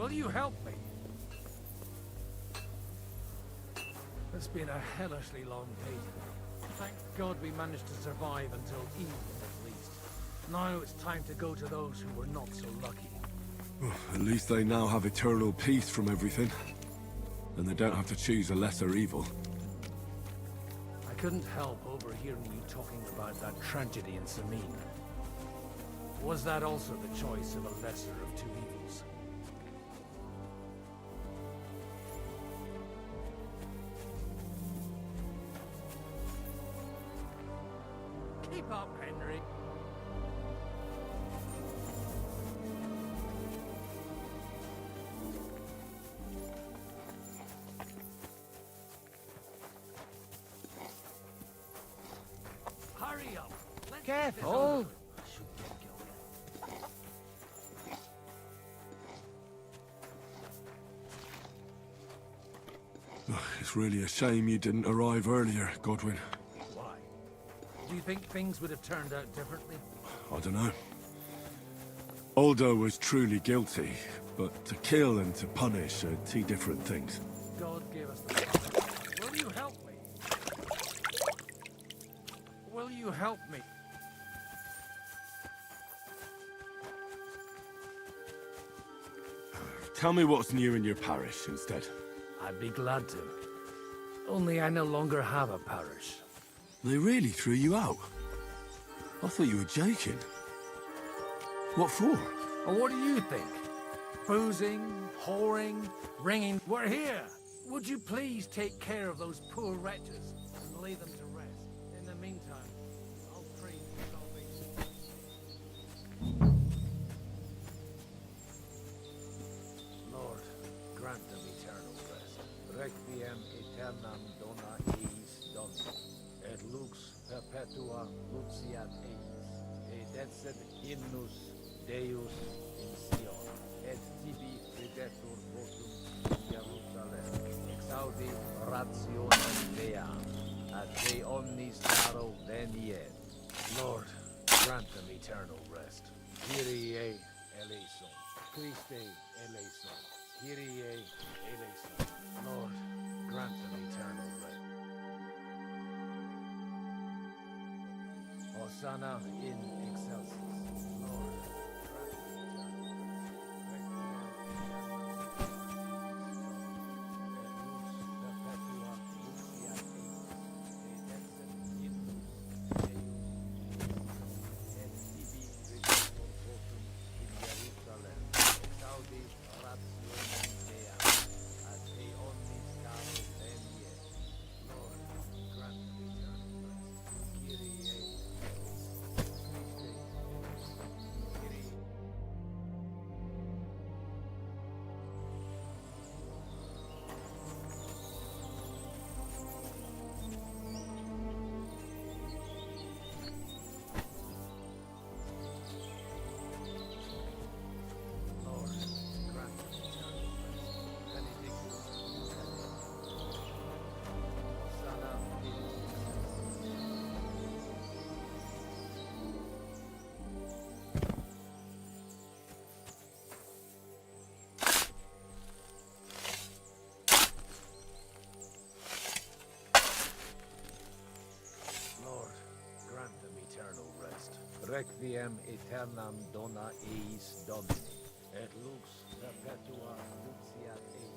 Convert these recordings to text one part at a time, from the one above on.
Will you help me? It's been a hellishly long day today. Thank God we managed to survive until evening at least. Now it's time to go to those who were not so lucky. At least they now have eternal peace from everything. And they don't have to choose a lesser evil. I couldn't help overhearing you talking about that tragedy in Samine. Was that also the choice of a lesser of two evils? Keep up, Henry. Hurry up. Let's get this over Careful! with. I should get going. It's really a shame you didn't arrive earlier, Godwin. Why? Do you think things would have turned out differently? I don't know. Aldo was truly guilty, but to kill and to punish are two different things. God gave us the power. Will you help me? Will you help me? Tell me what's new in your parish instead. I'd be glad to. Only I no longer have a parish. They really threw you out? I thought you were joking. What for? Or what do you think? Boozing, whoring, ringing. We're here! Would you please take care of those poor wretches and lay them to rest? In the meantime, I'll pray for salvation. Lord, grant them eternal rest. Requiem aeternam dona eis Domini, et lux perpetua luciat eis, et etset hymnus Deus in Sion, et tibi videtur votum in Jerusalem, exaudi rationem meam, ad te omnis caro veniet. Lord, grant them eternal rest. Kyrie eleison, Christe eleison, Kyrie eleison. Lord, grant them eternal rest. Hosanna in excelsis. Lord, Requiem aeternam dona eis Domini, et lux perpetua luciat eis,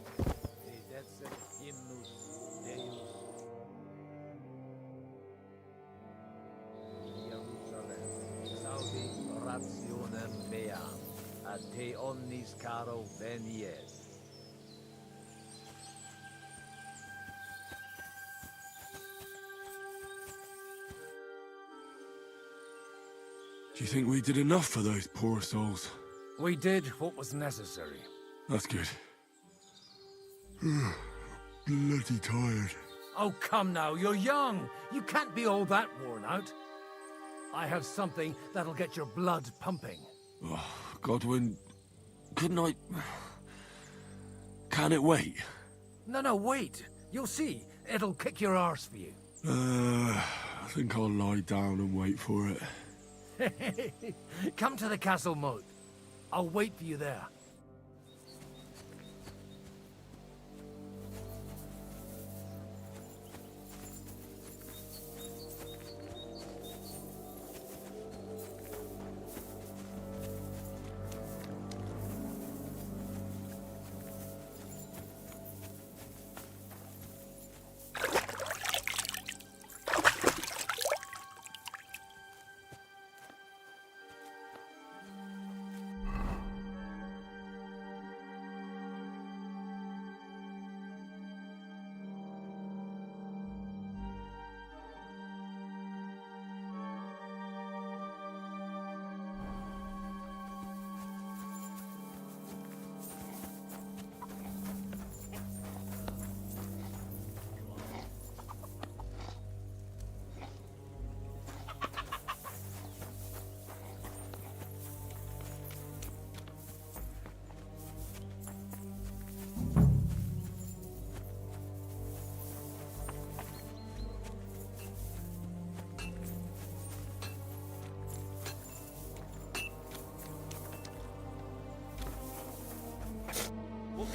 et etset hymnus Deus in Jerusalem, exaudi rationem meam, ad te omnis caro veniet. Do you think we did enough for those poor souls? We did what was necessary. That's good. Bloody tired. Oh, come now, you're young. You can't be all that worn out. I have something that'll get your blood pumping. Oh, Godwin, couldn't I... Can it wait? No, wait. You'll see. It'll kick your arse for you. I think I'll lie down and wait for it. Come to the castle moat. I'll wait for you there.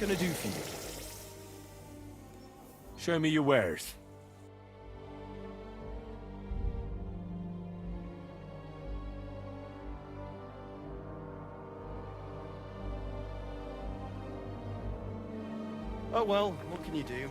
can I do for you? Show me your wares. Oh well, what can you do?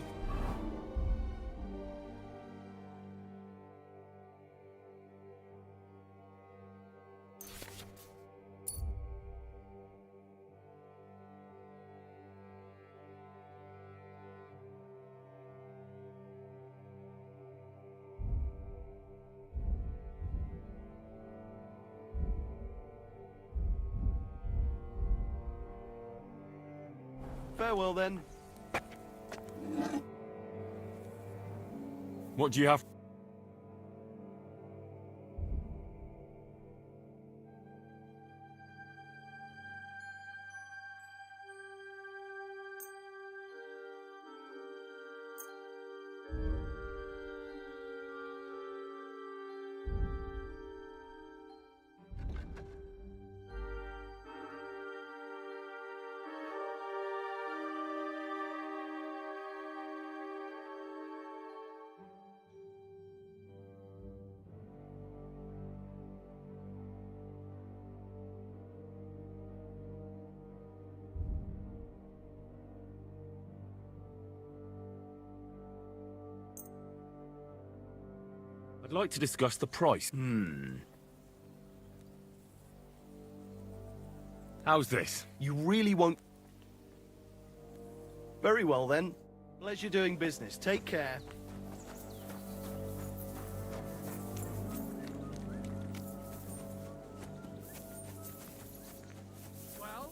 Farewell then. What do you have? I'd like to discuss the price. How's this? You really won't... Very well then. Pleasure doing business. Take care. Well,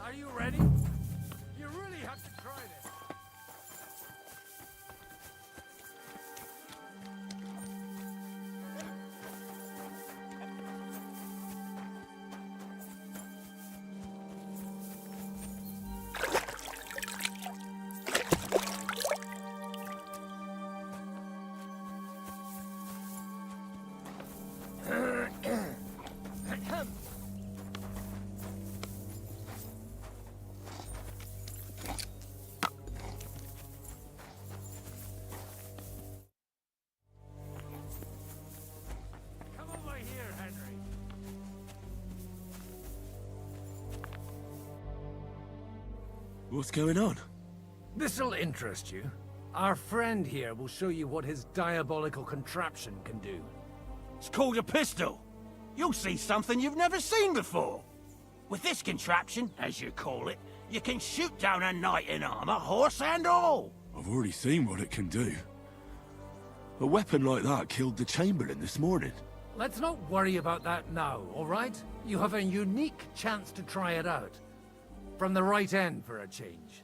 are you ready? You really have to try this. Come over here, Henry. What's going on? This'll interest you. Our friend here will show you what his diabolical contraption can do. It's called a pistol. You'll see something you've never seen before. With this contraption, as you call it, you can shoot down a knight in armor, horse and all. I've already seen what it can do. A weapon like that killed the Chamberlain this morning. Let's not worry about that now, all right? You have a unique chance to try it out. From the right end for a change.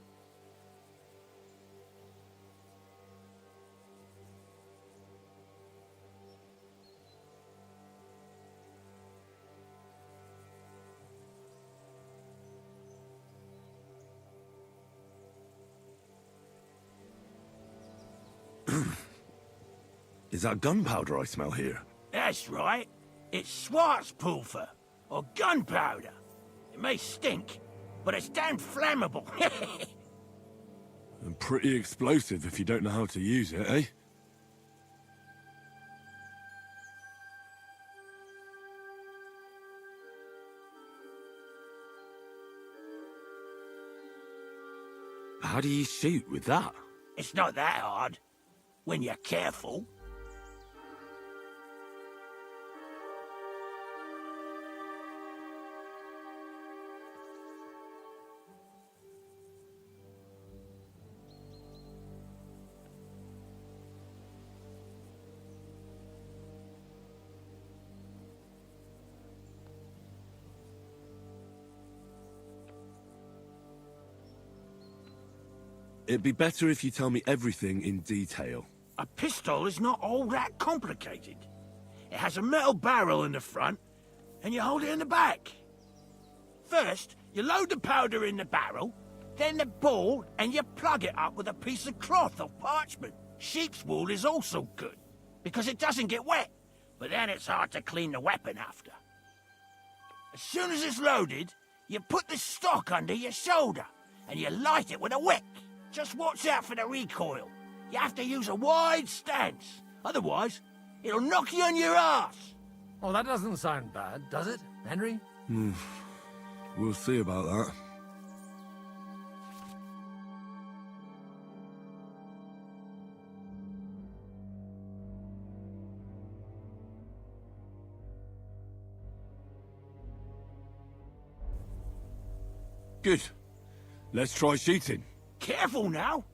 Is that gunpowder I smell here? That's right. It's Schwarzpulver, or gunpowder. It may stink, but it's damn flammable. And pretty explosive if you don't know how to use it, eh? How do you shoot with that? It's not that hard, when you're careful. It'd be better if you tell me everything in detail. A pistol is not all that complicated. It has a metal barrel in the front, and you hold it in the back. First, you load the powder in the barrel, then the ball, and you plug it up with a piece of cloth or parchment. Sheep's wool is also good, because it doesn't get wet, but then it's hard to clean the weapon after. As soon as it's loaded, you put the stock under your shoulder, and you light it with a wick. Just watch out for the recoil. You have to use a wide stance. Otherwise, it'll knock you on your ass. Oh, that doesn't sound bad, does it, Henry? We'll see about that. Good. Let's try shooting. Careful now.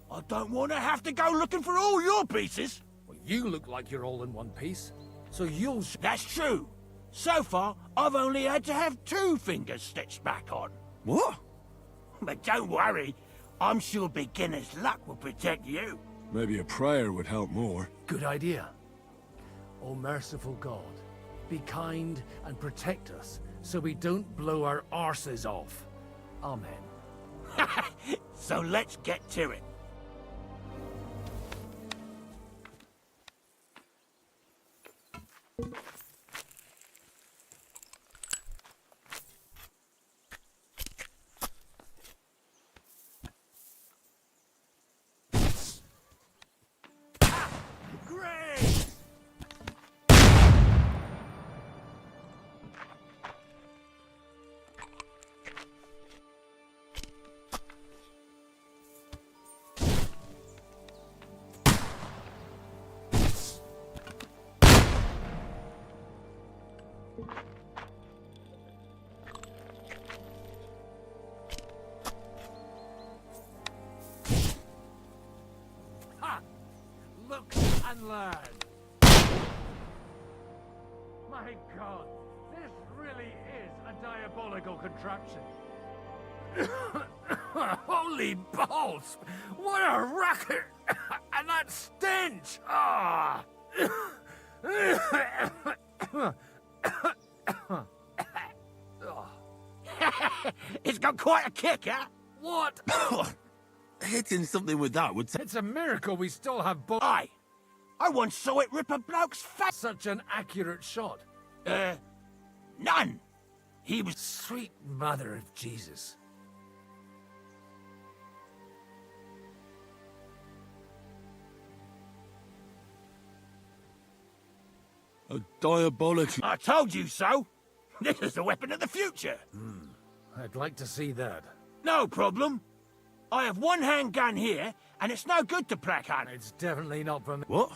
I don't want to have to go looking for all your pieces. Well, you look like you're all in one piece, so you'll That's true. So far, I've only had to have 2 fingers stitched back on. What? But don't worry. I'm sure beginner's luck will protect you. Maybe a prayer would help more. Good idea. O merciful God, be kind and protect us so we don't blow our arses off. Amen. So let's get to it. Great! Ha! Look and learn. My God, this really is a diabolical contraption. Holy balls! What a racket! And that stench! Ah! It's got quite a kick, huh? What? Hitting something with that would It's a miracle we still have both. Aye. I once saw it rip a bloke's face. Such an accurate shot. None. He was... Sweet mother of Jesus. a diabolical... I told you so. This is the weapon of the future. I'd like to see that. No problem. I have one handgun here, and it's no good to Prakan. It's definitely not from... What?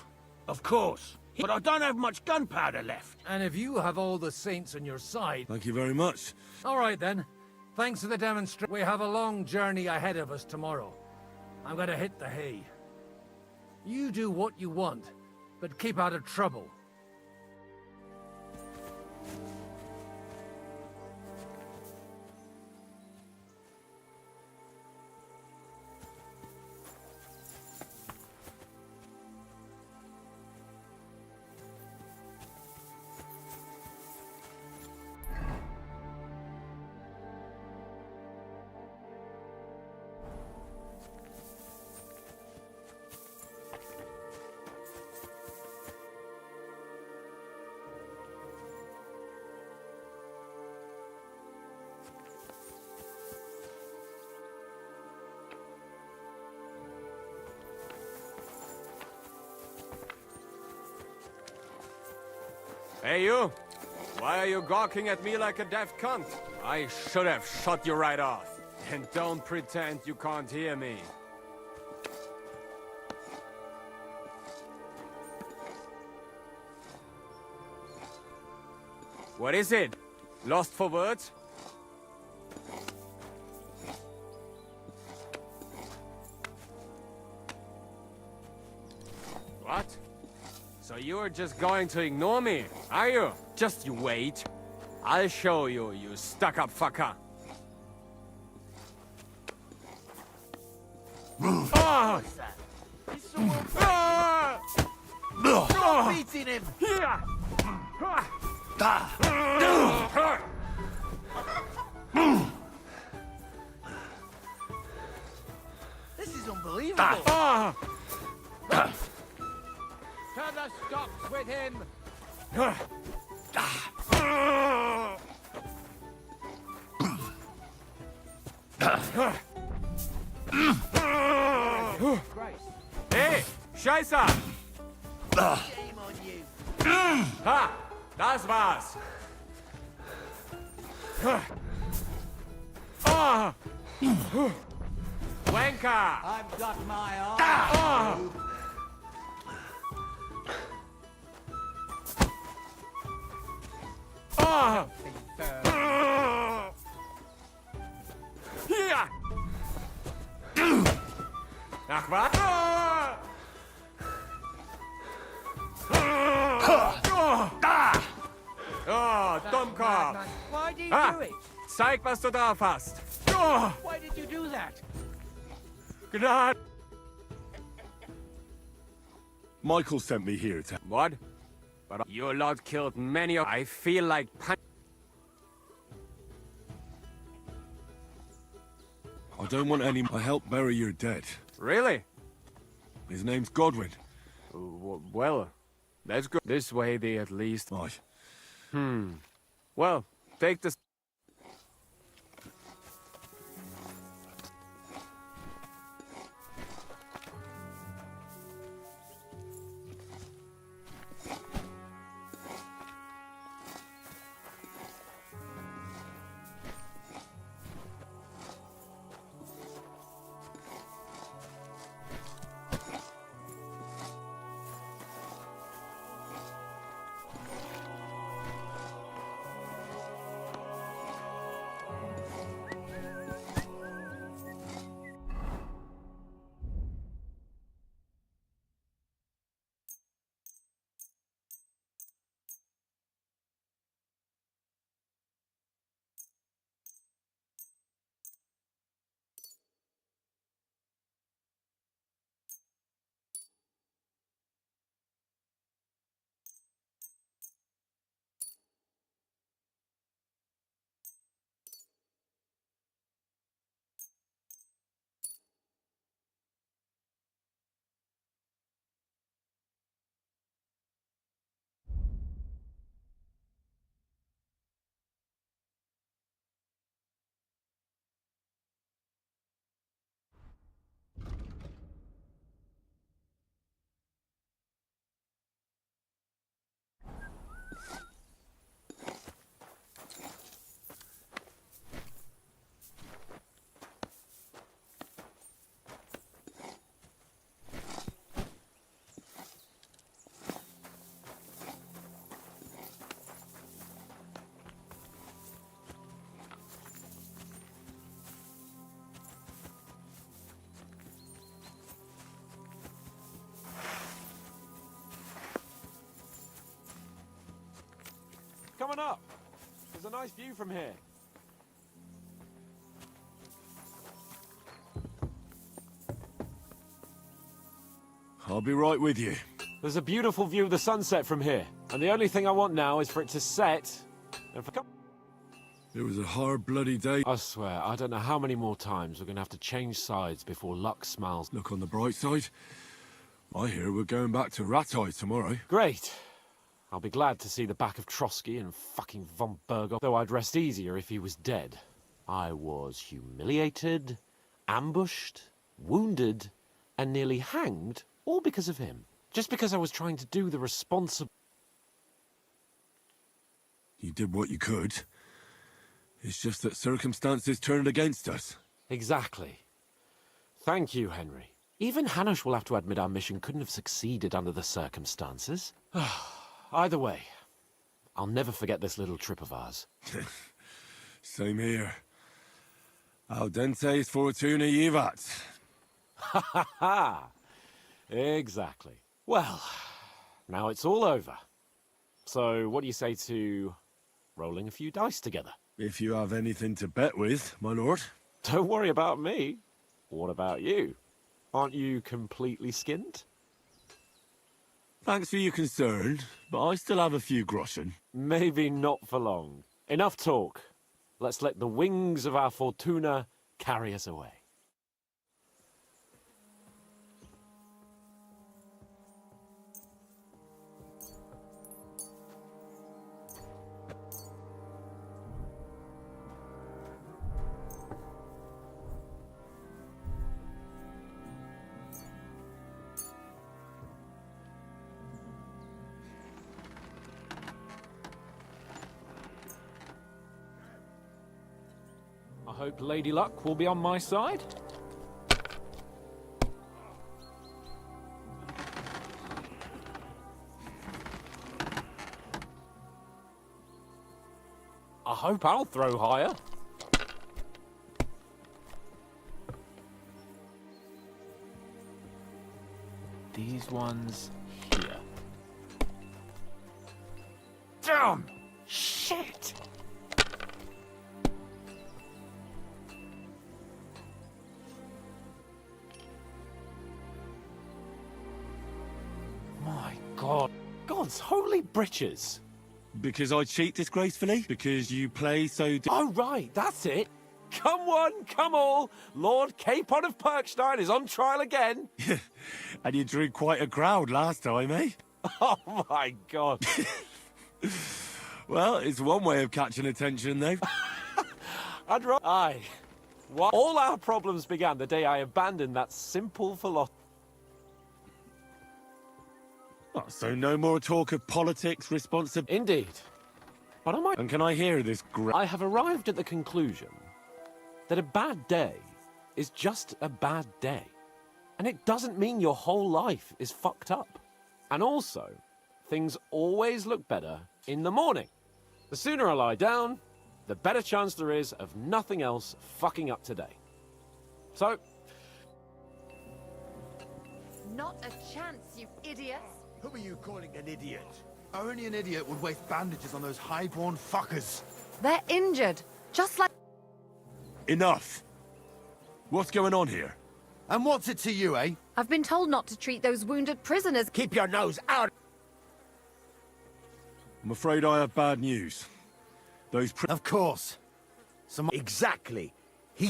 Of course. But I don't have much gunpowder left. And if you have all the saints on your side... Thank you very much. All right, then. Thanks for the demonstration. We have a long journey ahead of us tomorrow. I'm gonna hit the hay. You do what you want, but keep out of trouble. Hey, you! Why are you gawking at me like a deaf cunt? I should have shot you right off. And don't pretend you can't hear me. What is it? Lost for words? What? So you're just going to ignore me, are you? Just you wait. I'll show you, you stuck-up fucker. Oh! Ah! Stop beating him! Yeah! This is unbelievable. Ah! To the stocks with him! Scheiße! Shame on you. Ha! Das war's! Ah! Wanker! I've got my eye. Ah! Ah! Hier! Ach, was? Oh, Dummkopf! Why do you Ah! do it? Zeig, was du drauf hast! Why did you do that? Gnade! Michael sent me here to... What? But your lot killed many of... I feel like... I don't want any... I helped bury your dead. Really? His name's Godwin. Well, let's go this way, they at least... Aye. Well, take this... Coming up. There's a nice view from here. I'll be right with you. There's a beautiful view of the sunset from here. And the only thing I want now is for it to set. And for... It was a hard, bloody day. I swear, I don't know how many more times we're going to have to change sides before luck smiles. Look on the bright side. I hear we're going back to Rattay tomorrow. Great. I'll be glad to see the back of Trotsky and fucking von Berghoff, though I'd rest easier if he was dead. I was humiliated, ambushed, wounded, and nearly hanged, all because of him. Just because I was trying to do the responsible... You did what you could. It's just that circumstances turned against us. Exactly. Thank you, Henry. Even Hanush will have to admit our mission couldn't have succeeded under the circumstances. Either way, I'll never forget this little trip of ours. Same here. Al dentes fortuna jivat. Ha ha ha! Exactly. Well, now it's all over. So what do you say to rolling a few dice together? If you have anything to bet with, my lord. Don't worry about me. What about you? Aren't you completely skinned? Thanks for your concern, but I still have a few groschen. Maybe not for long. Enough talk. Let's let the wings of our Fortuna carry us away. hope Lady Luck will be on my side. I hope I'll throw higher. These ones here. Damn! Shit! My God. God's holy britches. Because I cheat disgracefully? Because you play so... Oh, right, that's it. Come one, come all. Lord Capon of Perkstein is on trial again. And you drew quite a crowd last time, eh? Oh, my God. Well, it's one way of catching attention, though. Aye. All our problems began the day I abandoned that simple philosophy. Oh, so no more talk of politics, responsibility... Indeed. But am I... And can I hear this I have arrived at the conclusion that a bad day is just a bad day. And it doesn't mean your whole life is fucked up. And also, things always look better in the morning. The sooner I lie down, the better chance there is of nothing else fucking up today. So... Not a chance, you idiots! Who are you calling an idiot? Only an idiot would waste bandages on those high-born fuckers. They're injured, just like... Enough! What's going on here? And what's it to you, eh? I've been told not to treat those wounded prisoners. Keep your nose out! I'm afraid I have bad news. Those Of course. Exactly.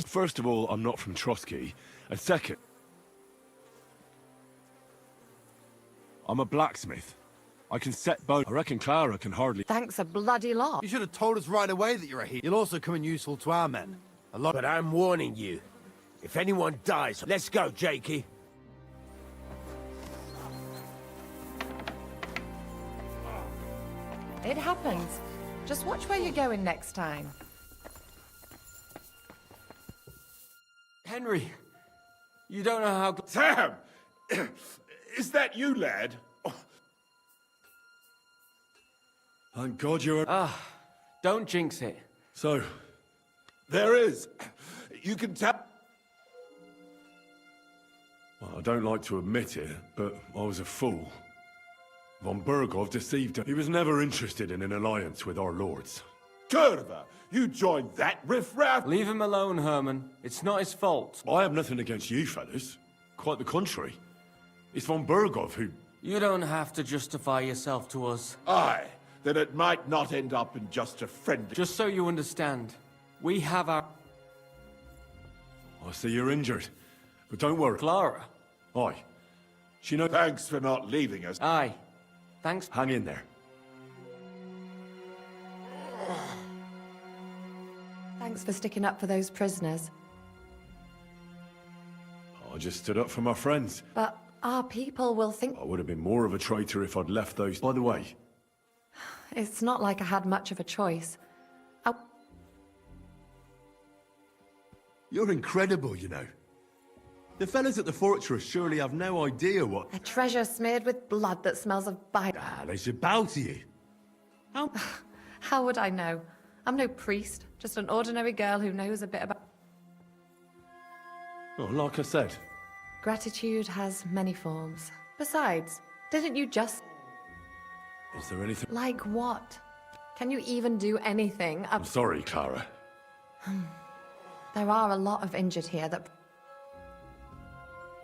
First of all, I'm not from Trotsky. And second... I'm a blacksmith. I can set bones. I reckon Clara can hardly... Thanks a bloody lot. You should have told us right away that you're a hero. You'll also come in useful to our men. A lot. But I'm warning you. If anyone dies, let's go, Jakey. It happens. Just watch where you're going next time. Henry, you don't know how... Sam! Is that you, lad? Thank God you're... Don't jinx it. So, There is. You can tell... well, I don't like to admit it, but I was a fool. Von Bergov deceived him. He was never interested in an alliance with our lords. Curva, you joined that riffraff? Leave him alone, Herman. It's not his fault. I have nothing against you, fellas. Quite the contrary. It's von Bergov who... You don't have to justify yourself to us. Aye, then it might not end up in just a friendly... Just so you understand, we have our... I see you're injured. But don't worry. Clara. Aye. She knows... Thanks for not leaving us. Aye. Thanks. Hang in there. Thanks for sticking up for those prisoners. I just stood up for my friends. But our people will think... I would have been more of a traitor if I'd left those... By the way, It's not like I had much of a choice. you're incredible, you know. The fellas at the fortress surely have no idea what... A treasure smeared with blood that smells of bile. they should bow to you. How would I know? I'm no priest, just an ordinary girl who knows a bit about... Oh, like I said, Gratitude has many forms. Besides, didn't you just... is there anything... Like what? Can you even do anything? I'm sorry, Clara. There are a lot of injured here that...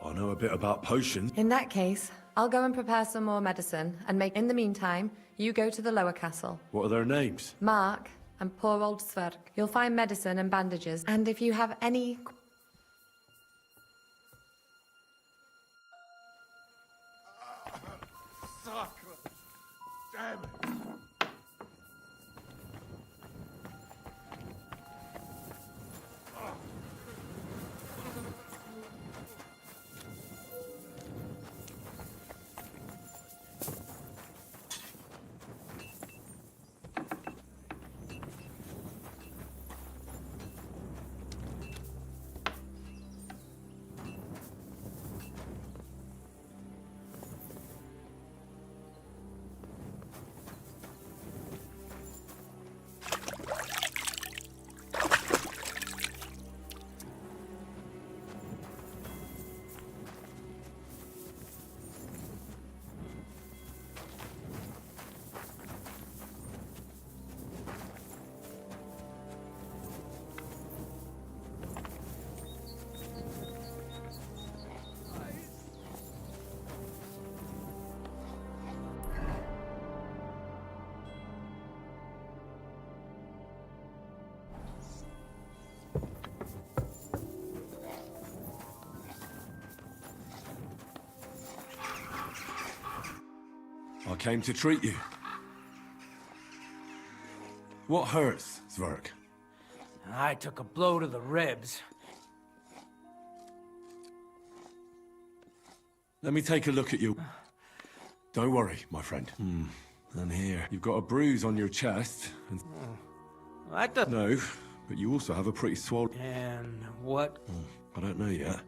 I know a bit about potions. In that case, I'll go and prepare some more medicine and make... In the meantime, you go to the lower castle. What are their names? Mark and poor old Sverk. You'll find medicine and bandages. And if you have any... Damn it. came to treat you. What hurts, Zwerg? I took a blow to the ribs. Let me take a look at you. Don't worry, my friend. And here, you've got a bruise on your chest. And... That doesn't... No, but you also have a pretty swollen... And what? I don't know yet.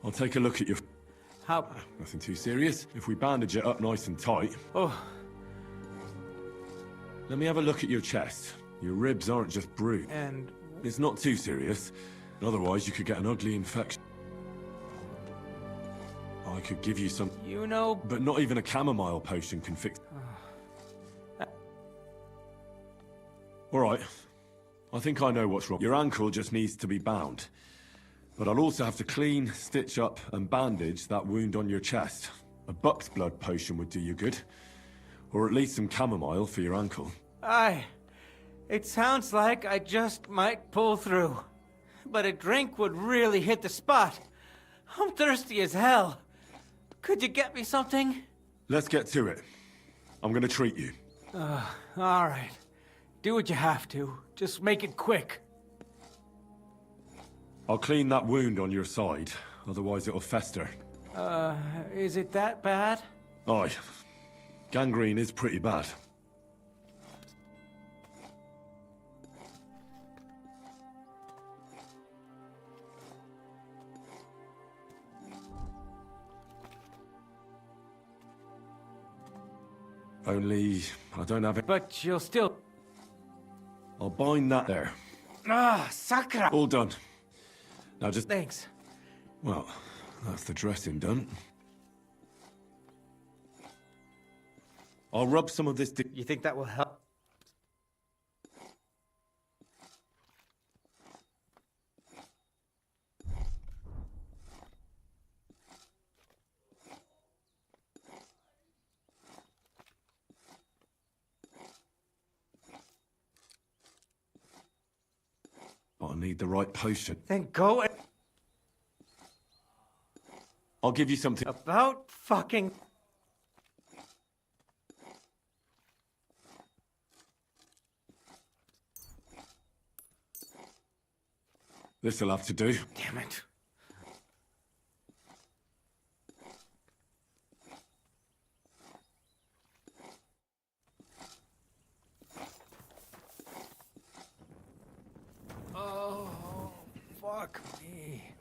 I'll take a look at your... How... Nothing too serious. If we bandage it up nice and tight... Oh, Let me have a look at your chest. Your ribs aren't just bruised. and... It's not too serious. Otherwise, you could get an ugly infection. I could give you some... You know... But not even a chamomile potion can fix... Alright. I think I know what's wrong. Your ankle just needs to be bound. But I'll also have to clean, stitch up, and bandage that wound on your chest. A buck's blood potion would do you good. Or at least some chamomile for your ankle. It sounds like I just might pull through. But a drink would really hit the spot. I'm thirsty as hell. Could you get me something? Let's get to it. I'm gonna treat you. All right. Do what you have to. Just make it quick. I'll clean that wound on your side, otherwise it'll fester. Is it that bad? Aye. Gangrene is pretty bad. Only, I don't have it. But you'll still... I'll bind that there. Sakra! All done. Now just... Thanks. Well, that's the dressing done. I'll rub some of this... You think that will help? But I need the right potion. Then go and... I'll give you something... About fucking... This'll have to do. Damn it. Oh, fuck me.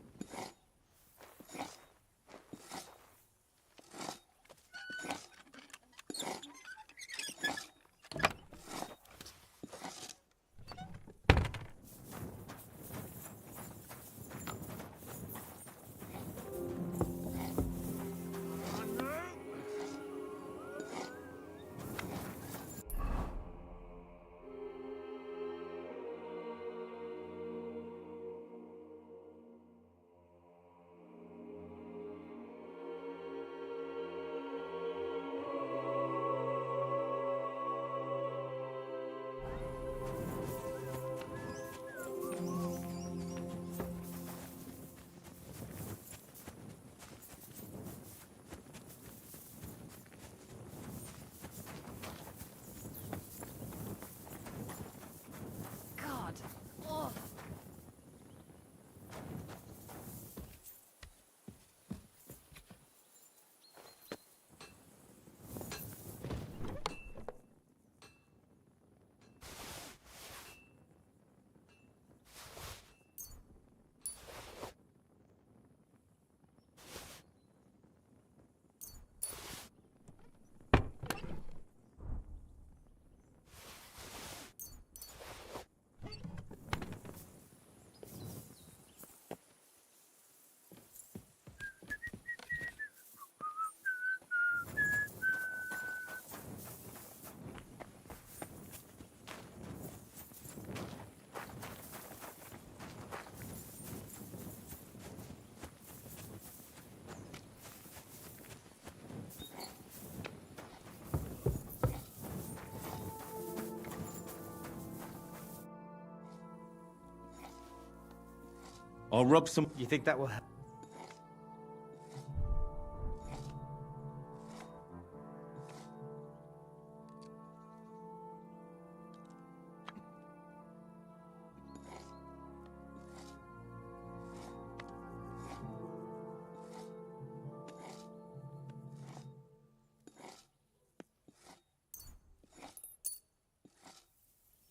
I'll rub some... You think that will help?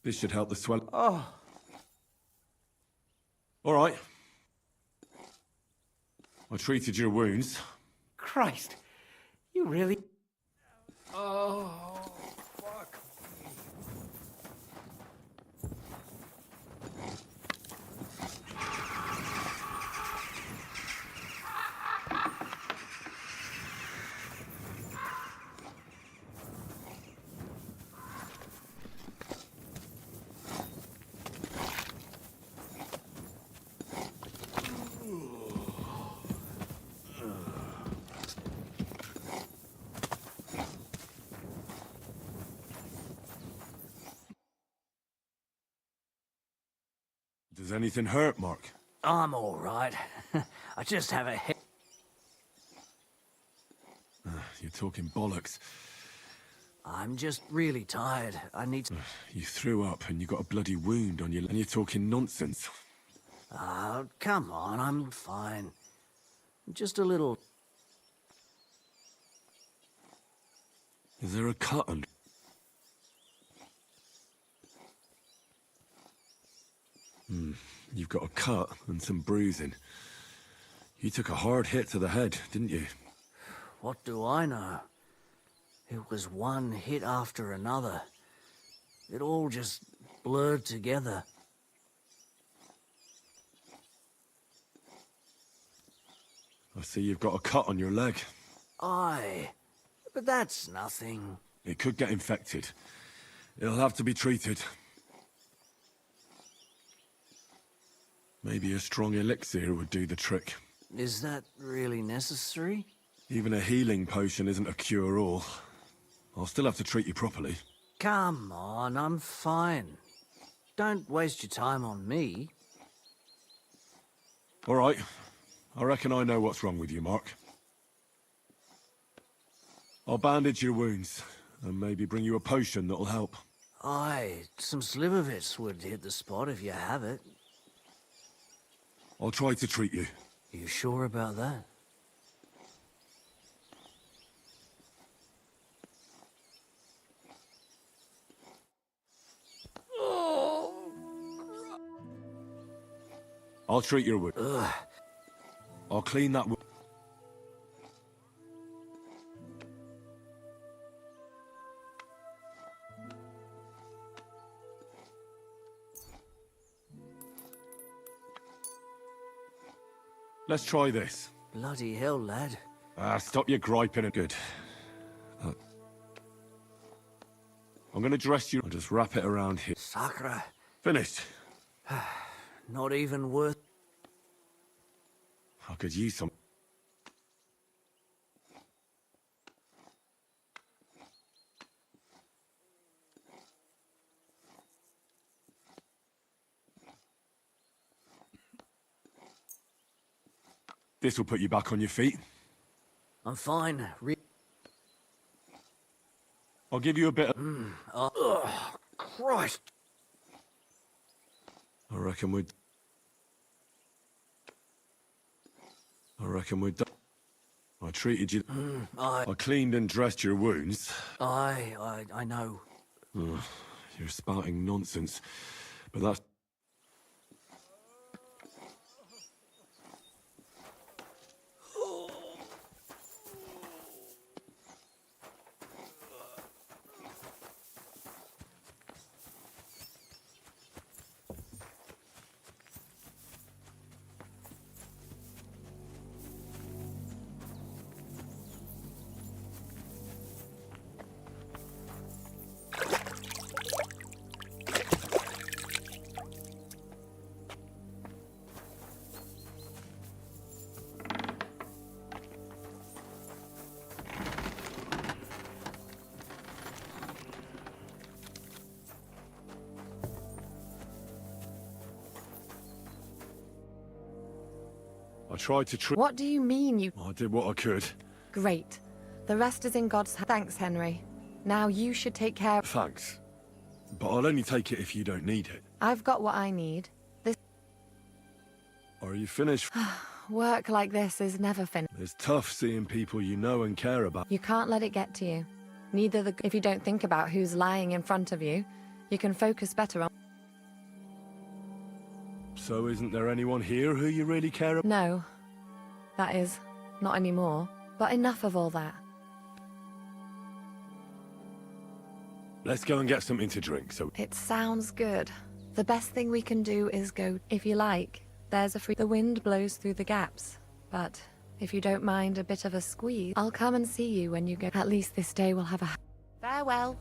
This should help the swell. Oh, All right. I treated your wounds. Christ. You really... Oh, fuck. Does anything hurt, Mark? I'm all right. I just have a head... You're talking bollocks. I'm just really tired. I need to... You threw up and you got a bloody wound on you, and you're talking nonsense. Oh, come on, I'm fine. Just a little... Is there a cut on? You've got a cut and some bruising. You took a hard hit to the head, didn't you? What do I know? It was one hit after another. It all just blurred together. I see you've got a cut on your leg. Aye, but that's nothing. It could get infected. It'll have to be treated. Maybe a strong elixir would do the trick. Is that really necessary? Even a healing potion isn't a cure-all. I'll still have to treat you properly. Come on, I'm fine. Don't waste your time on me. All right. I reckon I know what's wrong with you, Mark. I'll bandage your wounds, and maybe bring you a potion that'll help. Aye, some slivovitz would hit the spot if you have it. I'll try to treat you. You sure about that? I'll treat your wound. Ugh. I'll clean that wound. Let's try this. Bloody hell, lad. Stop your griping. Good. I'm gonna dress you. I'll just wrap it around here. Sacre. Finished. Not even worth... I could use some. This will put you back on your feet. I'm fine. I'll give you a bit of... Christ. I reckon we're done. I treated you... I cleaned and dressed your wounds. I know. You're spouting nonsense. But that's... I tried to What do you mean you... I did what I could. Great. The rest is in God's... Thanks, Henry. Now you should take care... Thanks. But I'll only take it if you don't need it. I've got what I need. This Are you finished? work like this is never finished. It's tough seeing people you know and care about. You can't let it get to you. Neither the... If you don't think about who's lying in front of you, you can focus better on... So isn't there anyone here who you really care about? No. That is, not anymore. But enough of all that. Let's go and get something to drink, so... It sounds good. The best thing we can do is go... If you like, there's a free... The wind blows through the gaps. But if you don't mind a bit of a squeeze, I'll come and see you when you go... At least this day will have a... Farewell.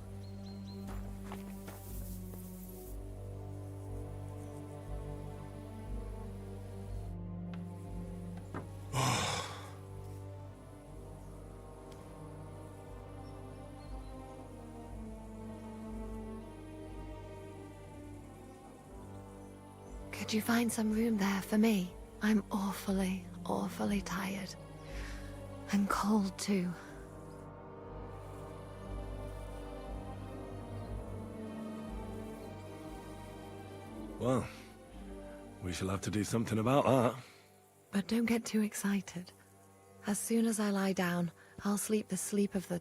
Could you find some room there for me? I'm awfully, awfully tired. And cold too. Well, we shall have to do something about that. But don't get too excited. As soon as I lie down, I'll sleep the sleep of the...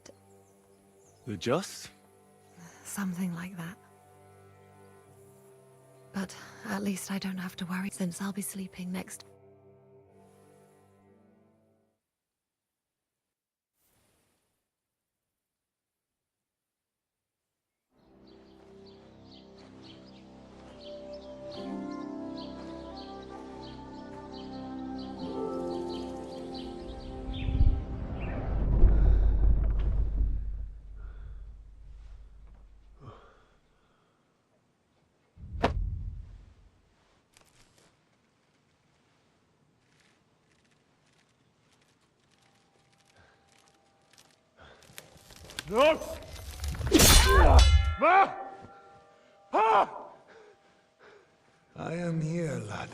The just? Something like that. But at least I don't have to worry since I'll be sleeping next. No! Ma! Ah! I am here, lad.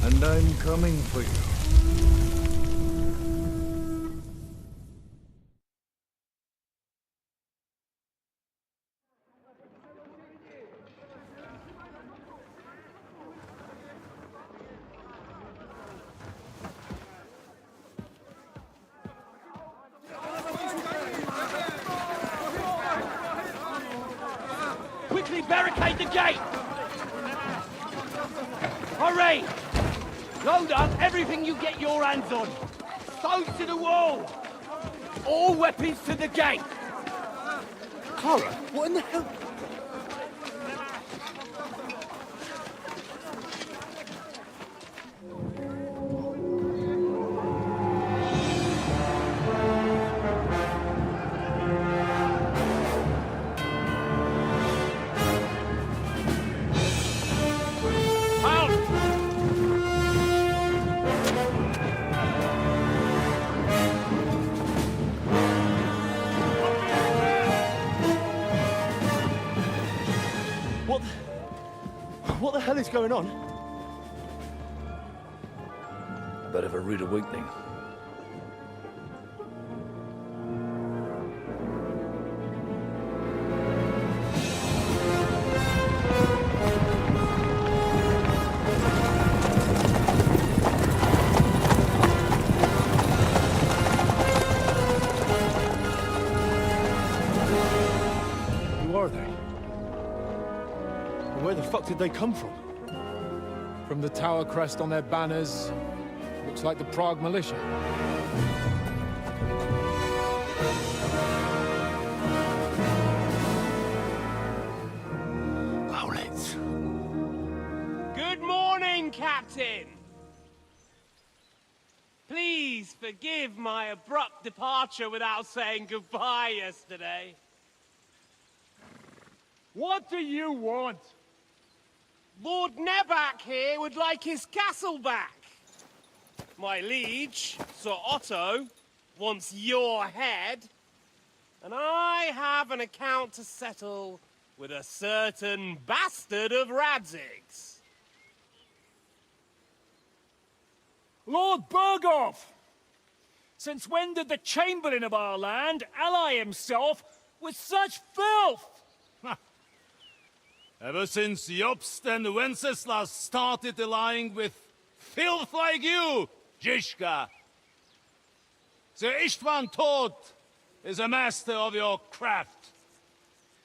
And I'm coming for you. Quickly barricade the gate! Hurry! Load up everything you get your hands on. Stones to the wall! All weapons to the gate! Clara, what in the hell? What the hell is going on? Bit of a rude awakening. Who are they? Where the fuck did they come from? From the tower crest on their banners, looks like the Prague militia. Owlets. Good morning, Captain! Please forgive my abrupt departure without saying goodbye yesterday. What do you want? Lord Nebak here would like his castle back. My liege, Sir Otto, wants your head. And I have an account to settle with a certain bastard of Radzig's. Lord Burgov! Since when did the Chamberlain of our land ally himself with such filth? Ever since Jobst and Wenceslas started allying with filth like you, Zizka. Sir Istvan Tod is a master of your craft.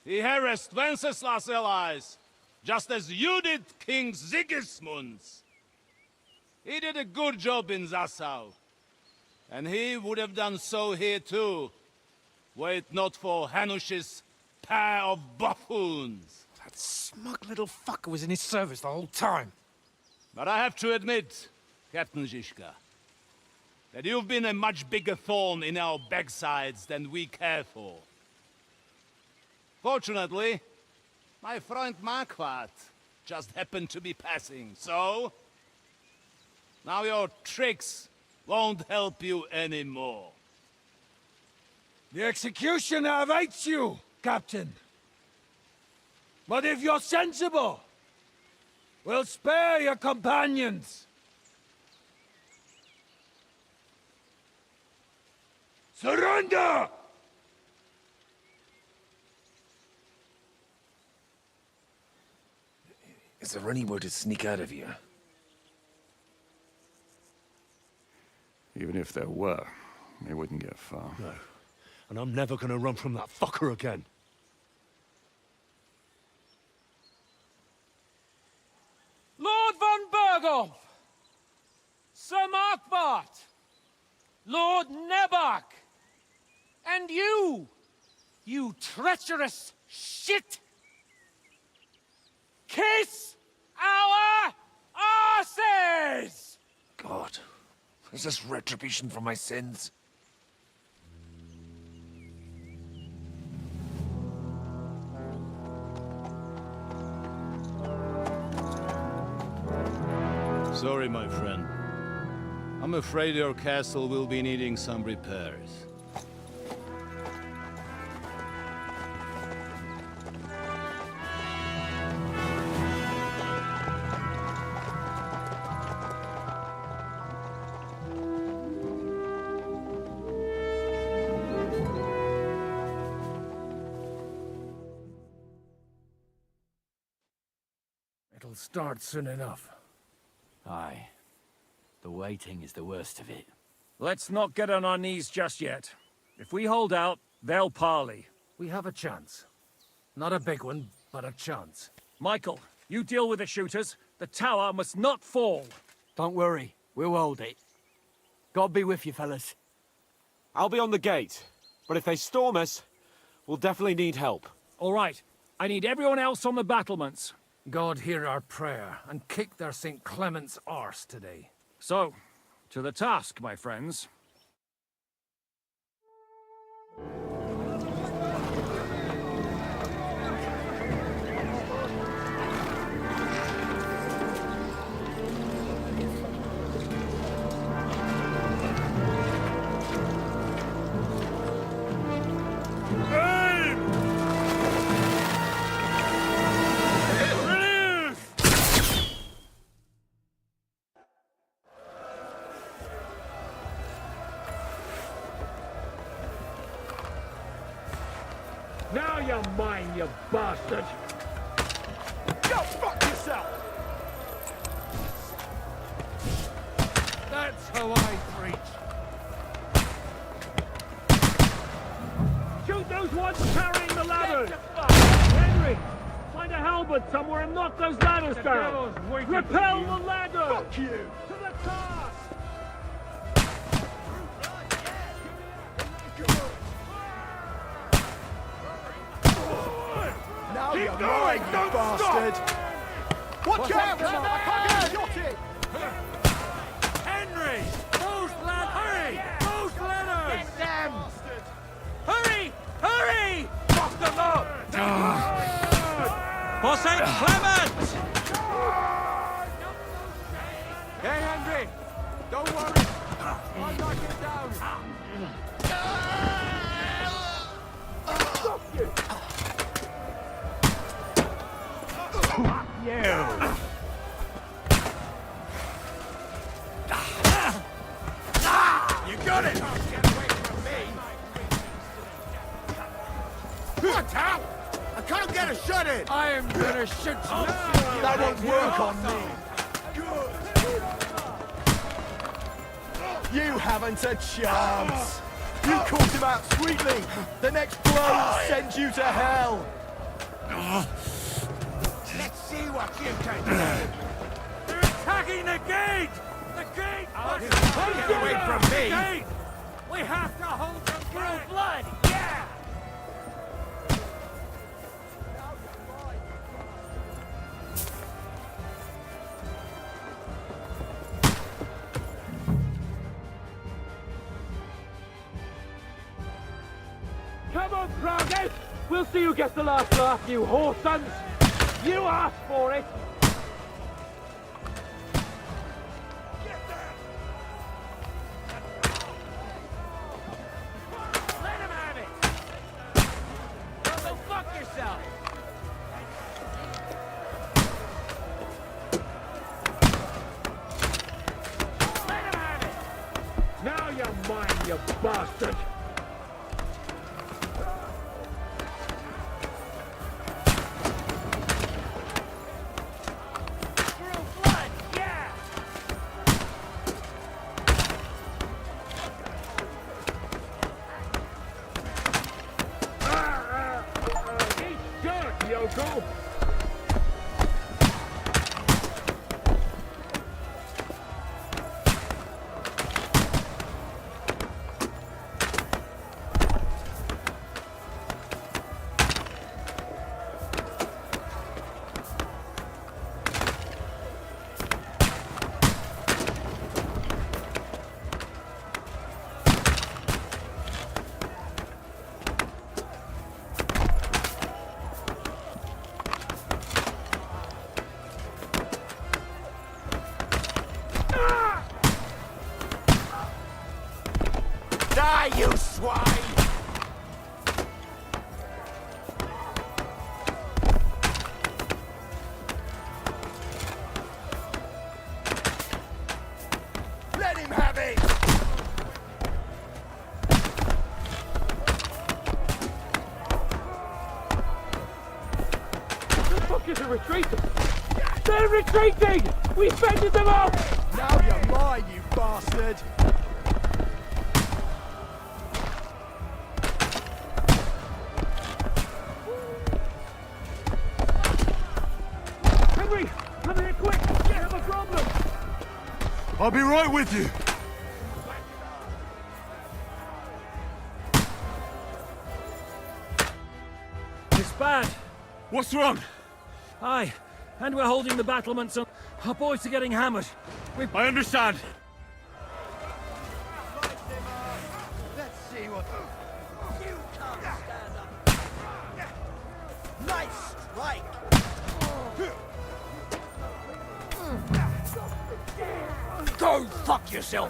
He harassed Wenceslas' allies, just as you did King Sigismund's. He did a good job in Zassau, and he would have done so here too, were it not for Hanush's pair of buffoons. That smug little fucker was in his service the whole time. But I have to admit, Captain Zizka, that you've been a much bigger thorn in our backsides than we care for. Fortunately, my friend Marquardt just happened to be passing, so... now your tricks won't help you anymore. The executioner awaits you, Captain. But if you're sensible, we'll spare your companions. Surrender! Is there anywhere to sneak out of here? Even if there were, they wouldn't get far. No. And I'm never gonna run from that fucker again. Lord von Burgov! Sir Markvart! Lord Nebach! And you! You treacherous shit! Kiss our asses! God, is this retribution for my sins? Sorry, my friend. I'm afraid your castle will be needing some repairs. It'll start soon enough. Aye. The waiting is the worst of it. Let's not get on our knees just yet. If we hold out, they'll parley. We have a chance. Not a big one, but a chance. Michael, you deal with the shooters. The tower must not fall. Don't worry, we'll hold it. God be with you, fellas. I'll be on the gate, but if they storm us, we'll definitely need help. All right, I need everyone else on the battlements. God hear our prayer, and kick their St. Clement's arse today. So, to the task, my friends. Now you're mine, you bastard! Go fuck yourself! That's how I preach. Shoot those ones carrying the ladders! Henry, find a halberd somewhere and knock those ladders down! Repel the ladders! Fuck you! To the task! Now Keep you're going! mine, Don't you bastard! stop! Watch out! Shot it! Henry! Those ladders! Hurry! Those ladders! Get them! Hurry! Hurry! Fuck them up! For St. Clement! Hey, Henry! Don't worry! I'll knock it down! You got it! Get away from me! What out? I can't get a shot in! I am gonna shoot you! That won't work on me! You haven't a chance! You caught him out sweetly! The next blow sends you to hell! Let's see what you can do! They're attacking the gate! The gate! Get away from me! We have to hold them through blood! Yeah! Come on, Proudest! We'll see who gets the last laugh, you whore sons! You asked for it! Let him have it! Go fuck yourself! Let him have it! Now you're mine, you bastard! Through blood, yeah! Eat dirt, Yoko! Die, you swine! Let him have it! The fuck is a retreating? They're retreating! We fended them off! Now you're mine, you bastard! Henry! Come here quick! We have a problem! I'll be right with you. It's bad. What's wrong? Aye, and we're holding the battlements up. Our boys are getting hammered. I understand. Let's see what... You can't stand up! Nice strike! Go fuck yourself!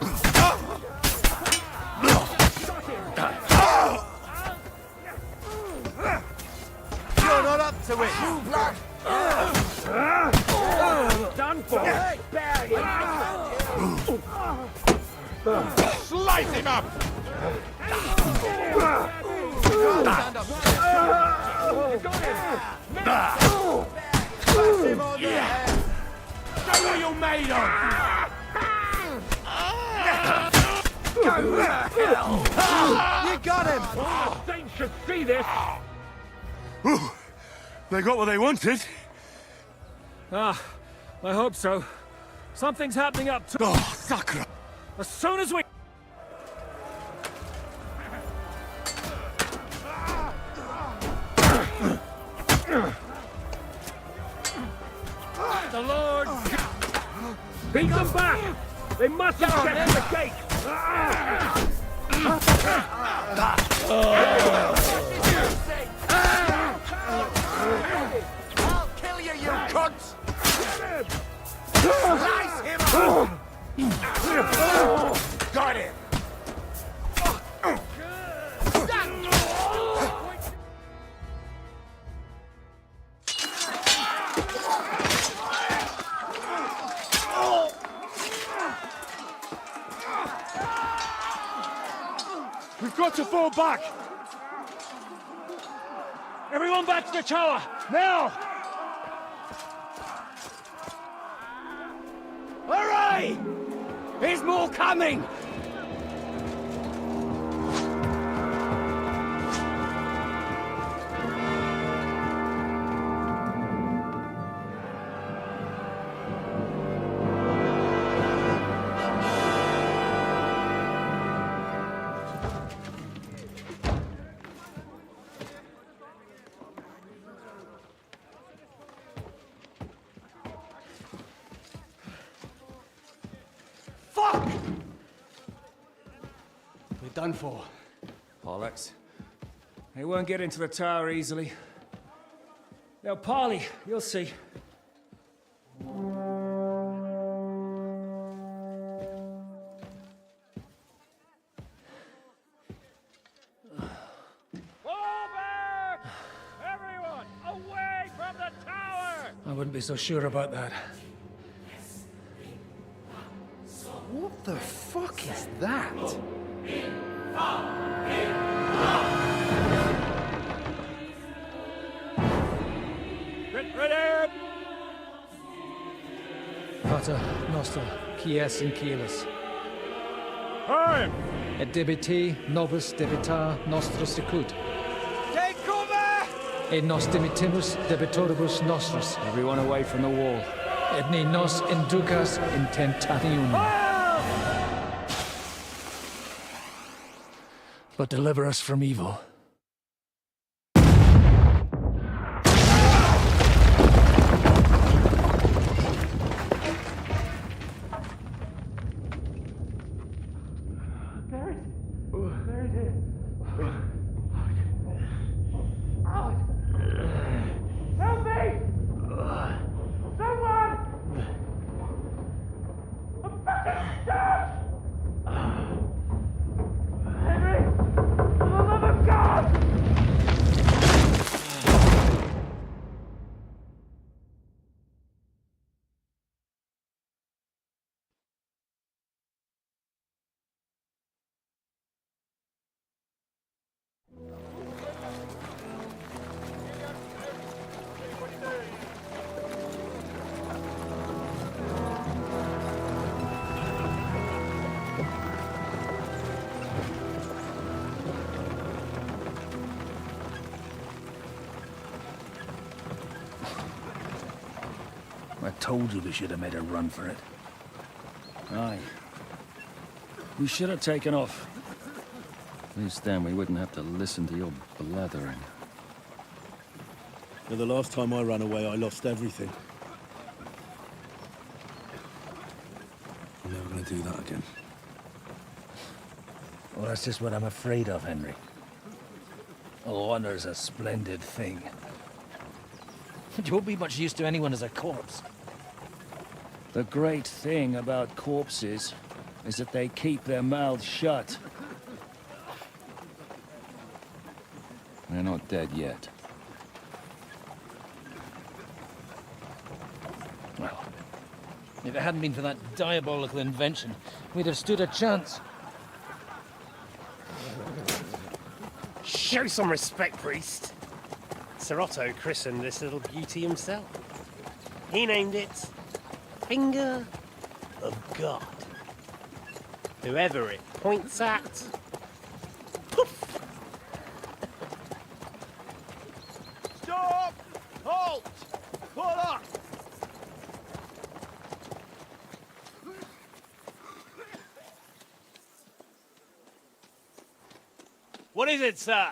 You're not up to it! Blood! Done for! Slice him up! Stand up! Smash him on the head! Show what you're made of! Go to hell! You got him! Oh, Saints should see this! Ooh, they got what they wanted. Ah, I hope so. Something's happening up top. Oh, sacre. As soon as we... The Lord... Beat them back! They mustn't get to the gate! I'll kill you, you cunts! Slice him up! Got him! got to fall back! Everyone back to the tower, now! Hooray! There's more coming! Fuck! We're done for. Bollocks. They won't get into the tower easily. They'll parley, you'll see. Everyone, away from the tower! I wouldn't be so sure about that. What the fuck is that? Ready! Pater Noster, Kies in Kielis. Time! Et debiti nobis debita nostros sicut. Take cover! Et nos dimitimus debitoribus nostros. Everyone away from the wall. Et ni nos inducas in tentationem. But deliver us from evil. Help me! Someone! I'm fucking stuck! Henry! For the love of God! I told you we should have made a run for it. Aye. We should have taken off. At least then we wouldn't have to listen to your blathering. The last time I ran away, I lost everything. I'm never gonna do that again. Well, that's just what I'm afraid of, Henry. Oh, honor's a splendid thing. It won't be much use to anyone as a corpse. The great thing about corpses is that they keep their mouths shut. They're not dead yet. Well, if it hadn't been for that diabolical invention, we'd have stood a chance. Show some respect, priest. Sir Otto christened this little beauty himself. He named it Finger of God. Whoever it points at, poof! Stop! Halt! Pull up! What is it, sir?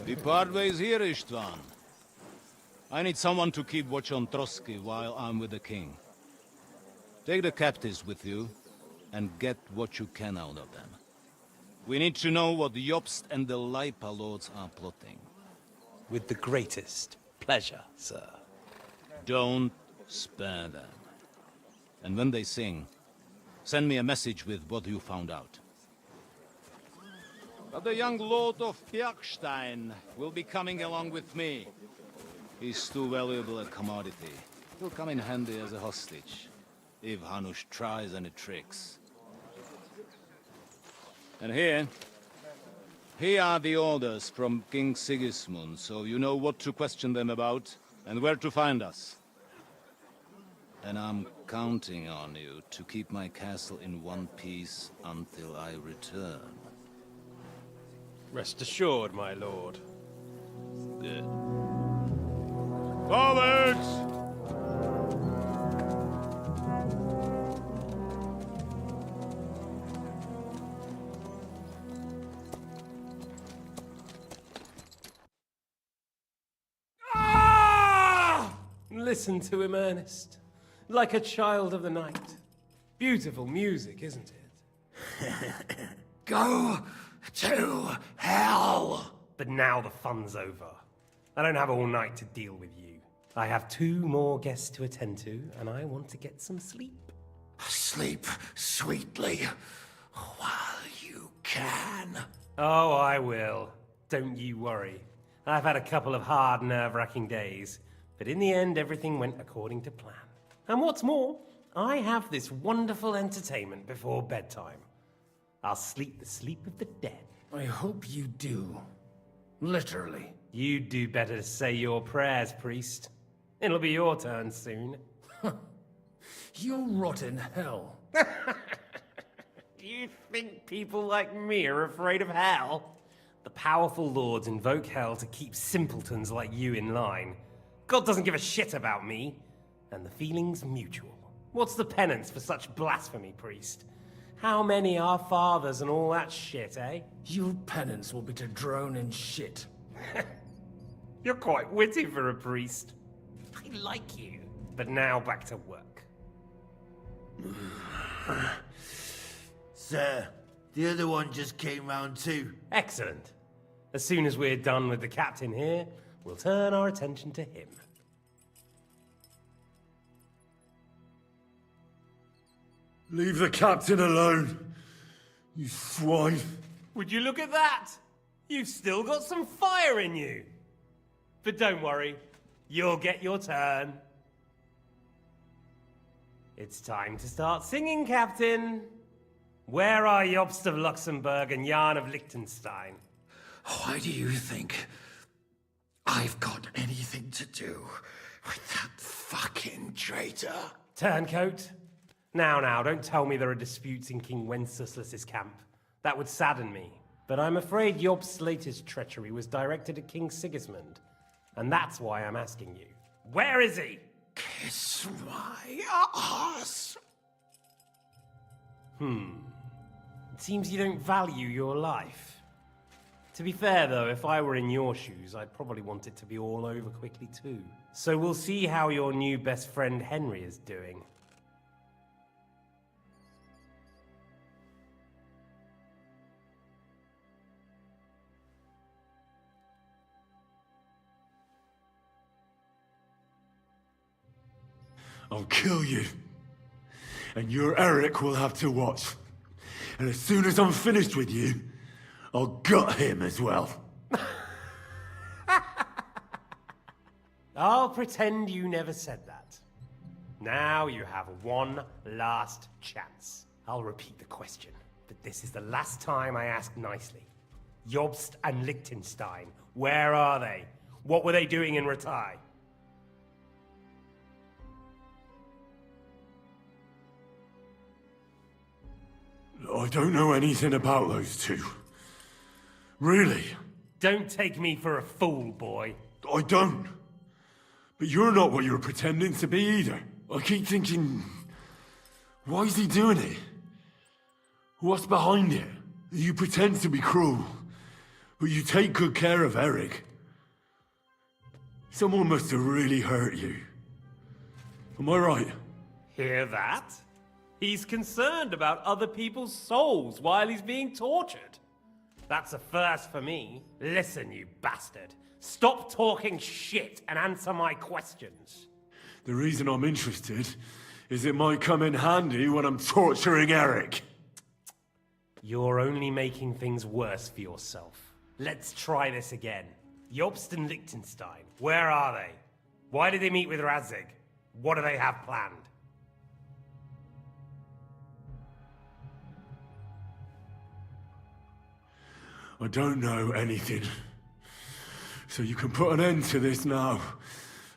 The Parvey's here, Istvan. I need someone to keep watch on Trotsky while I'm with the king. Take the captives with you, and get what you can out of them. We need to know what the Jobst and the Leipa lords are plotting. With the greatest pleasure, sir. Don't spare them. And when they sing, send me a message with what you found out. But the young lord of Bjergstein will be coming along with me. He's too valuable a commodity. He'll come in handy as a hostage, if Hanush tries any tricks. And here are the orders from King Sigismund, so you know what to question them about and where to find us. And I'm counting on you to keep my castle in one piece until I return. Rest assured, my lord. Good. Forwards! Listen to him, Ernest. Like a child of the night. Beautiful music, isn't it? Go to hell! But now the fun's over. I don't have all night to deal with you. I have 2 more guests to attend to, and I want to get some sleep. Sleep sweetly while you can. Oh, I will. Don't you worry. I've had a couple of hard, nerve-wracking days, but in the end, everything went according to plan. And what's more, I have this wonderful entertainment before bedtime. I'll sleep the sleep of the dead. I hope you do. Literally. You'd do better to say your prayers, priest. It'll be your turn soon. You'll rot in hell. Do you think people like me are afraid of hell? The powerful lords invoke hell to keep simpletons like you in line. God doesn't give a shit about me, and the feeling's mutual. What's the penance for such blasphemy, priest? How many are fathers and all that shit, eh? Your penance will be to drown in shit. You're quite witty for a priest. I like you. But now back to work. Sir, the other one just came round too. Excellent. As soon as we're done with the captain here, we'll turn our attention to him. Leave the captain alone, you swine. Would you look at that? You've still got some fire in you. But don't worry, you'll get your turn. It's time to start singing, Captain. Where are Jobst of Luxembourg and Jan of Liechtenstein? Why do you think I've got anything to do with that fucking traitor? Turncoat. Now, don't tell me there are disputes in King Wenceslas's camp. That would sadden me. But I'm afraid Jobst's latest treachery was directed at King Sigismund. And that's why I'm asking you. Where is he? Kiss my ass. It seems you don't value your life. To be fair, though, if I were in your shoes, I'd probably want it to be all over quickly, too. So we'll see how your new best friend Henry is doing. I'll kill you. And your Eric will have to watch. And as soon as I'm finished with you, I'll gut him as well. I'll pretend you never said that. Now you have one last chance. I'll repeat the question, but this is the last time I ask nicely. Jobst and Liechtenstein, where are they? What were they doing in Ratai? I don't know anything about those two. Really? Don't take me for a fool, boy. I don't. But you're not what you're pretending to be either. I keep thinking, why is he doing it? What's behind it? You pretend to be cruel, but you take good care of Eric. Someone must have really hurt you. Am I right? Hear that? He's concerned about other people's souls while he's being tortured. That's a first for me. Listen, you bastard. Stop talking shit and answer my questions. The reason I'm interested is it might come in handy when I'm torturing Eric. You're only making things worse for yourself. Let's try this again. Jobst and Liechtenstein, where are they? Why did they meet with Radzig? What do they have planned? I don't know anything. So you can put an end to this now.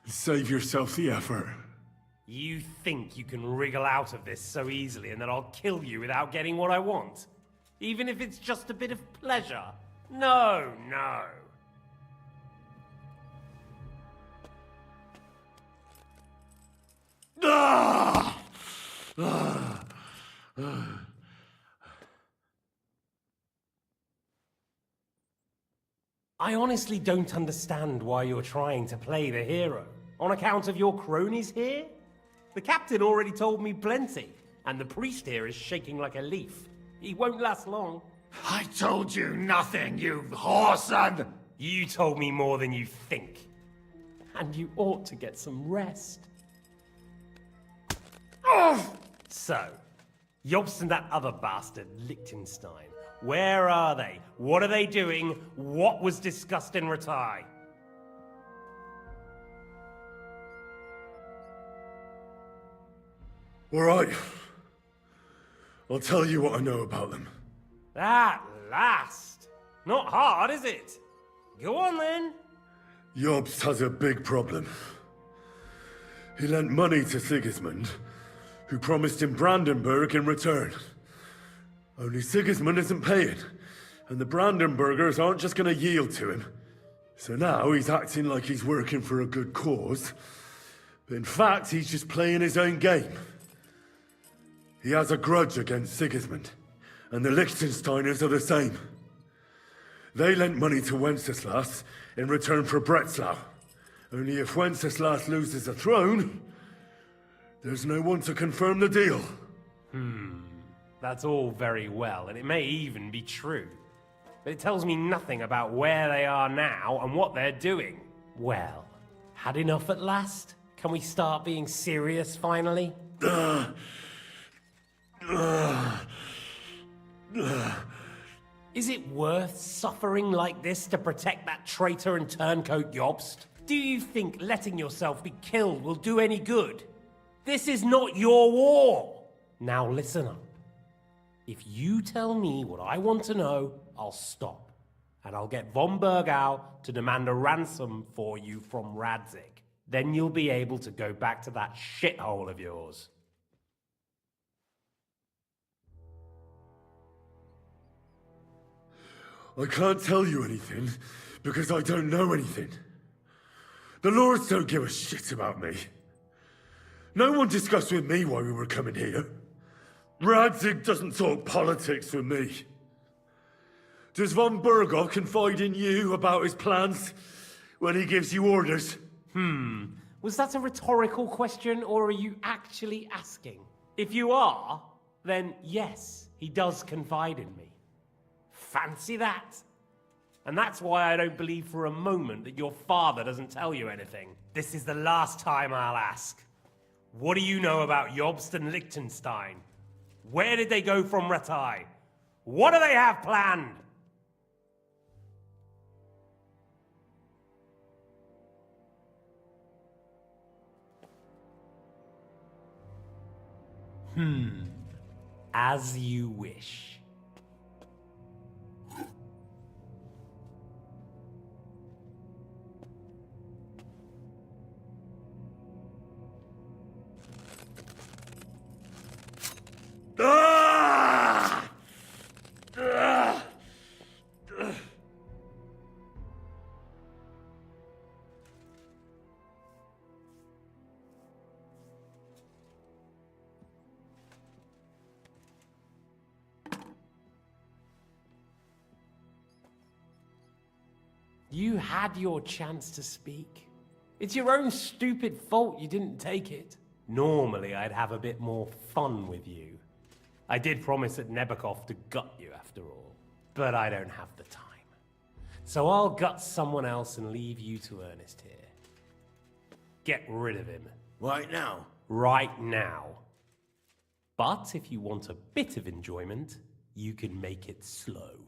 And save yourself the effort. You think you can wriggle out of this so easily and that I'll kill you without getting what I want? Even if it's just a bit of pleasure? No, no. Ah! I honestly don't understand why you're trying to play the hero. On account of your cronies here? The captain already told me plenty, and the priest here is shaking like a leaf. He won't last long. I told you nothing, you whoreson! You told me more than you think. And you ought to get some rest. Oh! So, Jobst and that other bastard, Liechtenstein. Where are they? What are they doing? What was discussed in Ratai? All right. I'll tell you what I know about them. At last! Not hard, is it? Go on then. Jobst has a big problem. He lent money to Sigismund, who promised him Brandenburg in return. Only Sigismund isn't paying, and the Brandenburgers aren't just going to yield to him. So now he's acting like he's working for a good cause, but in fact he's just playing his own game. He has a grudge against Sigismund, and the Liechtensteiners are the same. They lent money to Wenceslas in return for Breslau. Only if Wenceslas loses the throne, there's no one to confirm the deal. That's all very well, and it may even be true. But it tells me nothing about where they are now and what they're doing. Well, had enough at last? Can we start being serious finally? Is it worth suffering like this to protect that traitor and turncoat Jobst? Do you think letting yourself be killed will do any good? This is not your war! Now listen up. If you tell me what I want to know, I'll stop. And I'll get von Bergau to demand a ransom for you from Radzig. Then you'll be able to go back to that shithole of yours. I can't tell you anything, because I don't know anything. The Lords don't give a shit about me. No one discussed with me why we were coming here. Radzig doesn't talk politics with me. Does von Bergau confide in you about his plans when he gives you orders? Was that a rhetorical question, or are you actually asking? If you are, then yes, he does confide in me. Fancy that? And that's why I don't believe for a moment that your father doesn't tell you anything. This is the last time I'll ask. What do you know about Jobst and Liechtenstein? Where did they go from Ratai? What do they have planned? As you wish. You had your chance to speak. It's your own stupid fault you didn't take it. Normally, I'd have a bit more fun with you. I did promise at Nebakov to gut you after all, but I don't have the time. So I'll gut someone else and leave you to Ernest here. Get rid of him. Right now? Right now. But if you want a bit of enjoyment, you can make it slow.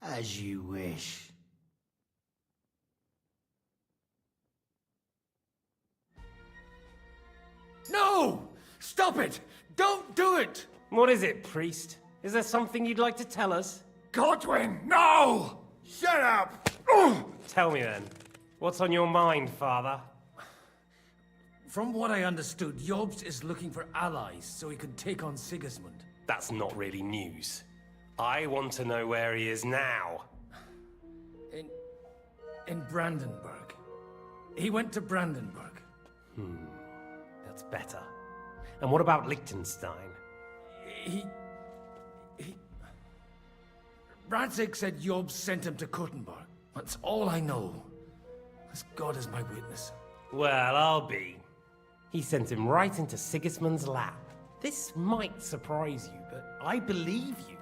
As you wish. No! Stop it! Don't do it! What is it, priest? Is there something you'd like to tell us? Godwin, no! Shut up! Tell me then, what's on your mind, Father? From what I understood, Jobst is looking for allies so he can take on Sigismund. That's not really news. I want to know where he is now. In Brandenburg. He went to Brandenburg. That's better. And what about Liechtenstein? He... Radzig said Jobst sent him to Kuttenberg. That's all I know. As God is my witness. Well, I'll be. He sent him right into Sigismund's lap. This might surprise you, but I believe you.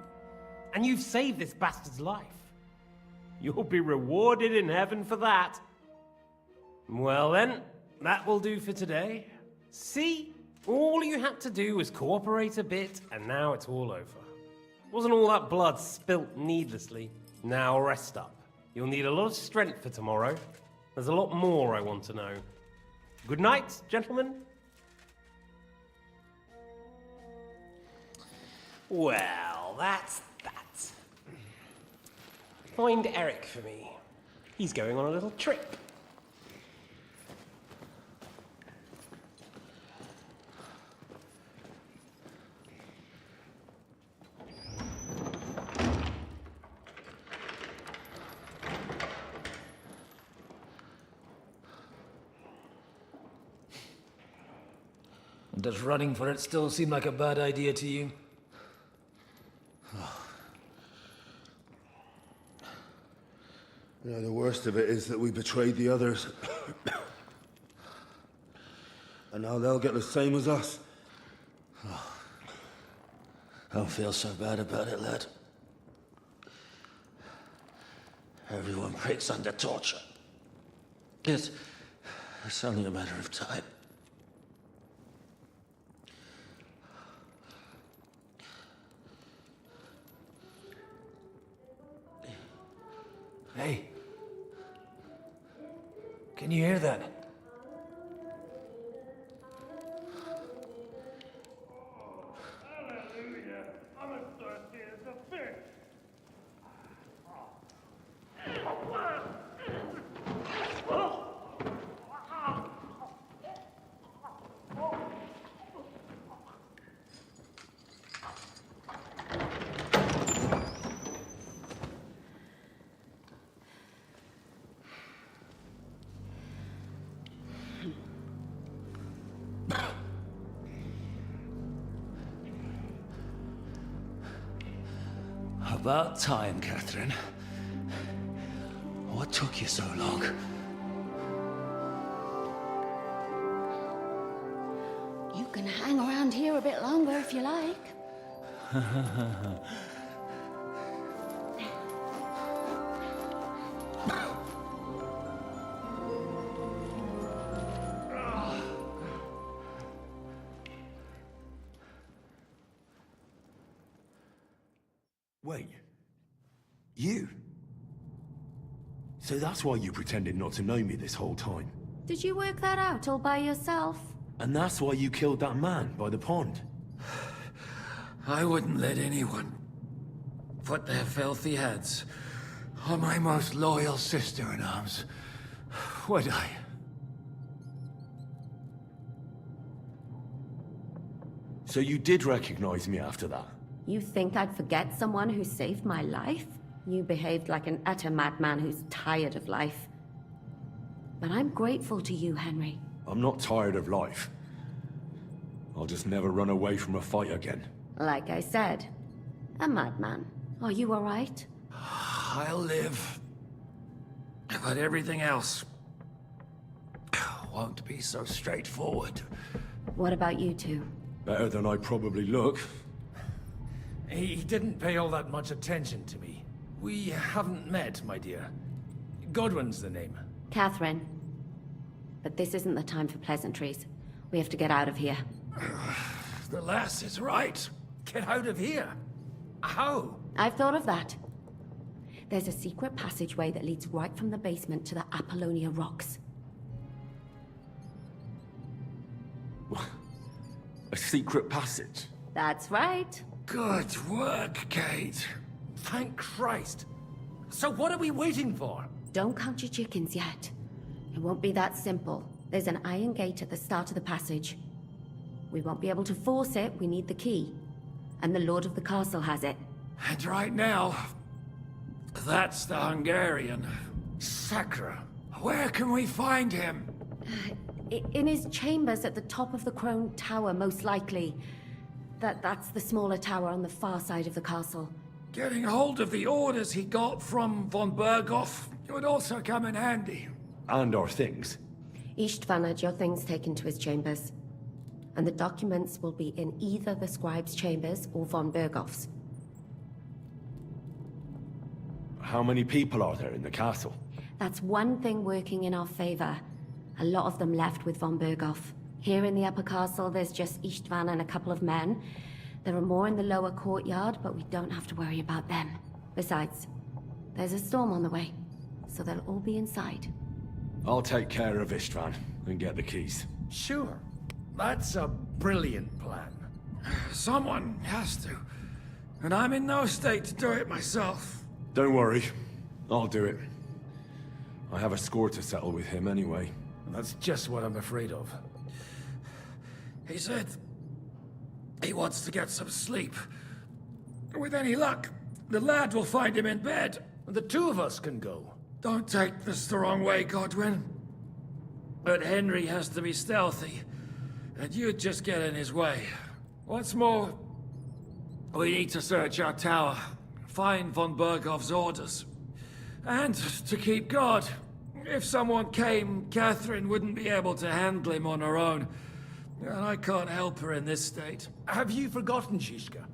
And you've saved this bastard's life. You'll be rewarded in heaven for that. Well then, that will do for today. See? All you had to do was cooperate a bit, and now it's all over. Wasn't all that blood spilt needlessly. Now rest up. You'll need a lot of strength for tomorrow. There's a lot more I want to know. Good night, gentlemen. Well, that's that. Find Eric for me. He's going on a little trip. Does running for it still seem like a bad idea to you? Yeah, the worst of it is that we betrayed the others. And now they'll get the same as us. Don't feel so bad about it, lad. Everyone breaks under torture. It's only a matter of time. Hey. Can you hear that? About time, Catherine. What took you so long? You can hang around here a bit longer if you like. Wait. You? So that's why you pretended not to know me this whole time? Did you work that out all by yourself? And that's why you killed that man by the pond? I wouldn't let anyone put their filthy heads on my most loyal sister-in-arms, would I? So you did recognize me after that? You think I'd forget someone who saved my life? You behaved like an utter madman who's tired of life. But I'm grateful to you, Henry. I'm not tired of life. I'll just never run away from a fight again. Like I said, a madman. Are you all right? I'll live. But everything else won't be so straightforward. What about you two? Better than I probably look. He didn't pay all that much attention to me. We haven't met, my dear. Godwin's the name. Catherine. But this isn't the time for pleasantries. We have to get out of here. The lass is right. Get out of here. How? I've thought of that. There's a secret passageway that leads right from the basement to the Apollonia Rocks. A secret passage? That's right. Good work, Kate. Thank Christ. So what are we waiting for? Don't count your chickens yet. It won't be that simple. There's an iron gate at the start of the passage. We won't be able to force it, we need the key. And the Lord of the Castle has it. And right now, that's the Hungarian. Sacra. Where can we find him? In his chambers at the top of the Crone Tower, most likely. That's the smaller tower on the far side of the castle. Getting hold of the orders he got from von Berghoff would also come in handy. And our things. Istvan had your things taken to his chambers. And the documents will be in either the scribe's chambers or von Berghoff's. How many people are there in the castle? That's one thing working in our favor. A lot of them left with von Berghoff. Here in the upper castle, there's just Istvan and a couple of men. There are more in the lower courtyard, but we don't have to worry about them. Besides, there's a storm on the way, so they'll all be inside. I'll take care of Istvan and get the keys. Sure. That's a brilliant plan. Someone has to. And I'm in no state to do it myself. Don't worry. I'll do it. I have a score to settle with him anyway. That's just what I'm afraid of. He said he wants to get some sleep. With any luck, the lad will find him in bed. The two of us can go. Don't take this the wrong way, Godwin. But Henry has to be stealthy, and you'd just get in his way. What's more, we need to search our tower, find von Berghoff's orders, and to keep guard. If someone came, Catherine wouldn't be able to handle him on her own. And I can't help her in this state. Have you forgotten, Shishka?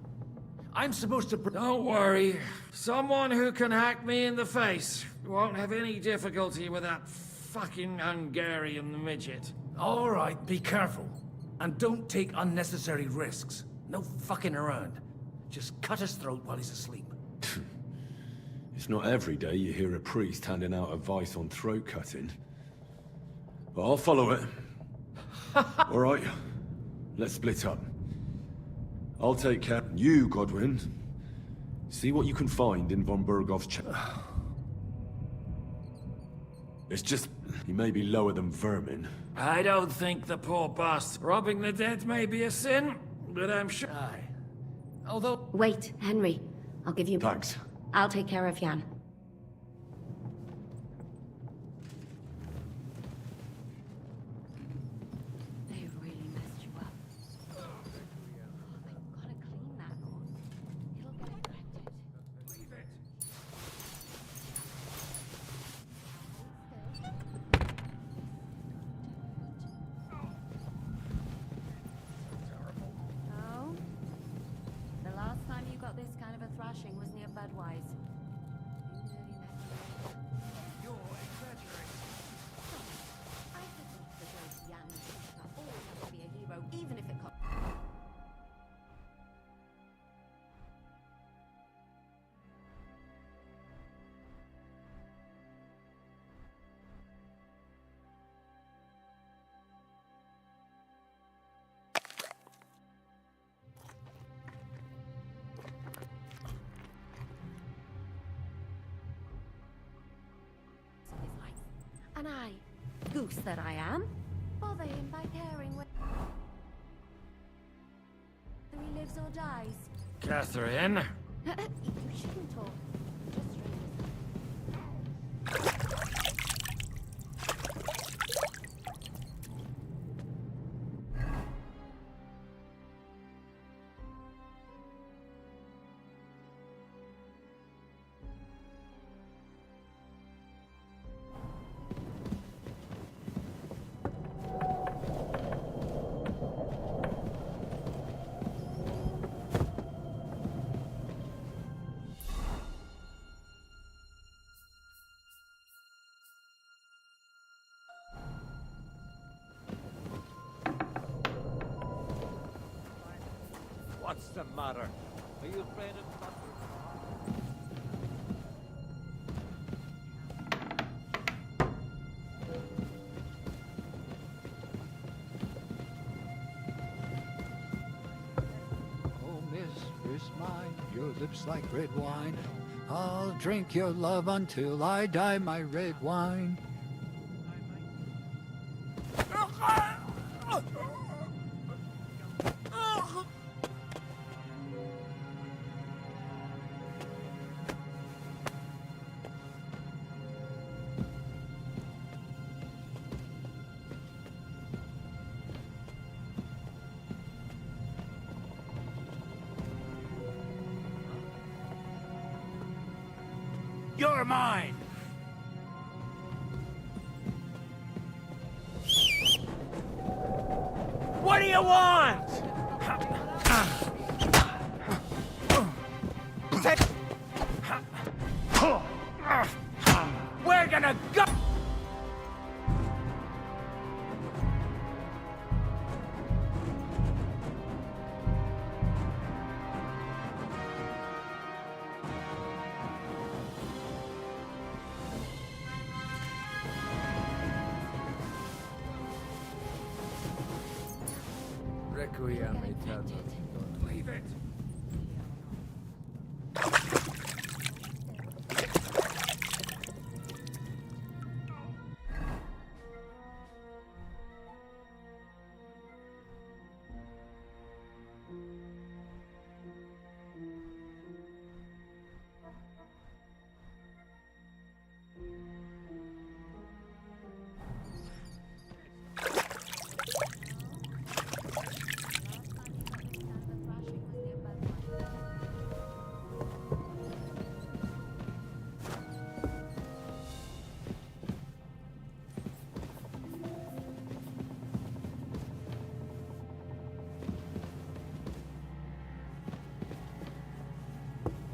I'm supposed to... Don't worry. Someone who can hack me in the face won't have any difficulty with that fucking Hungarian midget. All right, be careful. And don't take unnecessary risks. No fucking around. Just cut his throat while he's asleep. It's not every day you hear a priest handing out advice on throat cutting. But I'll follow it. All right, let's split up. I'll take care. You, Godwin, see what you can find in von Berghoff's chamber. It's just, he may be lower than vermin. I don't think the poor bastard. Robbing the dead may be a sin, but I'm sure... Aye. Although... Wait, Henry. I'll give you... Thanks. I'll take care of Jan. They really messed you up. Oh, I've got to clean that or it'll get infected. Leave it. Oh? The last time you got this kind of a thrashing was near Budweiser. You're exaggerating. I think the great Jan always has to be a hero, even if it costs. And I, goose that I am, bother him by caring whether he lives or dies. Catherine? You shouldn't talk. Just strangers. What's the matter? Are you afraid of thunder? Oh, mistress mine, your lips like red wine, I'll drink your love until I die, my red wine. You're mine! What do you want? We're gonna go! Requiem aeterno. Leave it!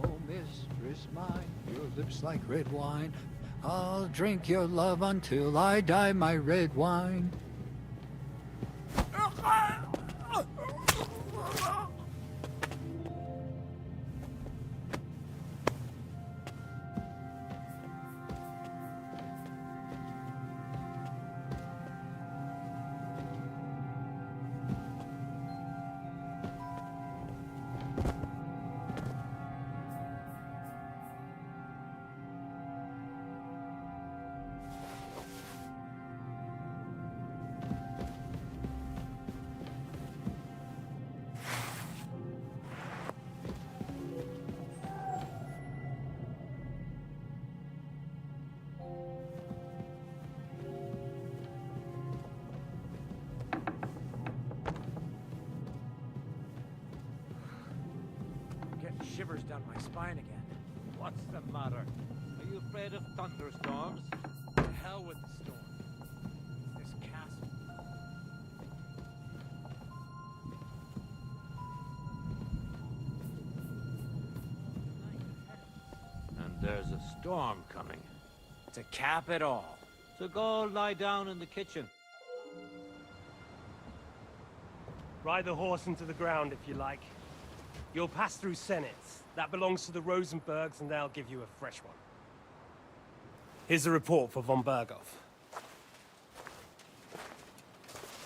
Oh, mistress mine, your lips like red wine. I'll drink your love until I die, my red wine. Getting shivers down my spine again. What's the matter? Are you afraid of thunderstorms? To hell with the storm. It's this castle. And there's a storm coming. To cap it all. So go lie down in the kitchen. Ride the horse into the ground if you like. You'll pass through Senates. That belongs to the Rosenbergs, and they'll give you a fresh one. Here's a report for von Berghoff.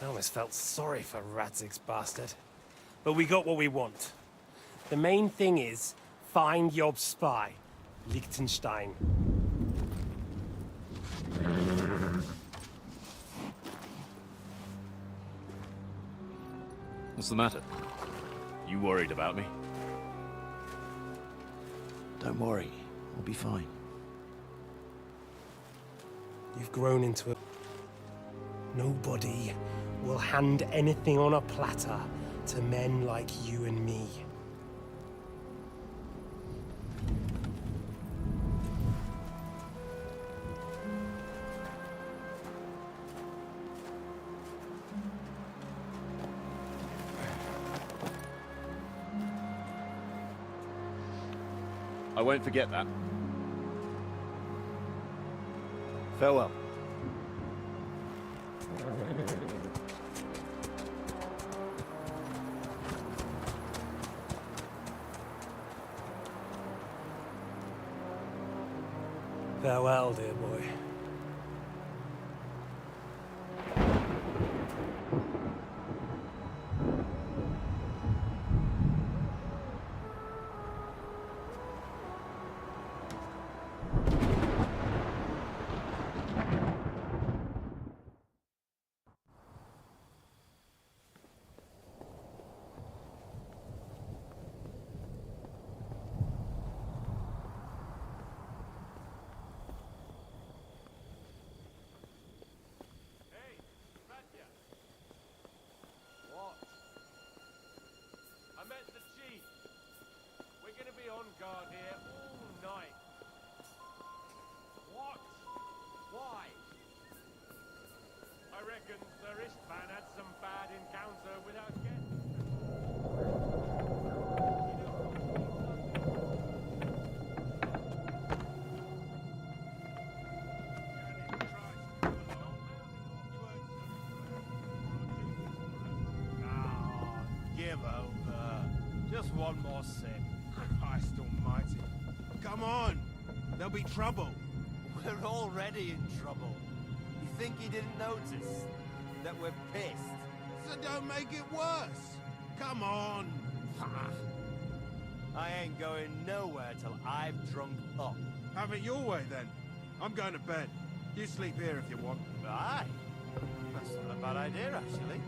I almost felt sorry for Radzig's bastard. But we got what we want. The main thing is, find Job's spy, Liechtenstein. What's the matter? You worried about me? Don't worry, I'll be fine. You've grown into a... Nobody will hand anything on a platter to men like you and me. I won't forget that. Farewell. Farewell, dear boy. guard here all night. What? Why? I reckon Sir Istvan had some bad encounter with our guest. Give over. Just one more sip. Christ almighty. Come on! There'll be trouble. We're already in trouble. You think he didn't notice that we're pissed? So don't make it worse. Come on. I ain't going nowhere till I've drunk up. Have it your way then. I'm going to bed. You sleep here if you want. Aye. That's not a bad idea, actually.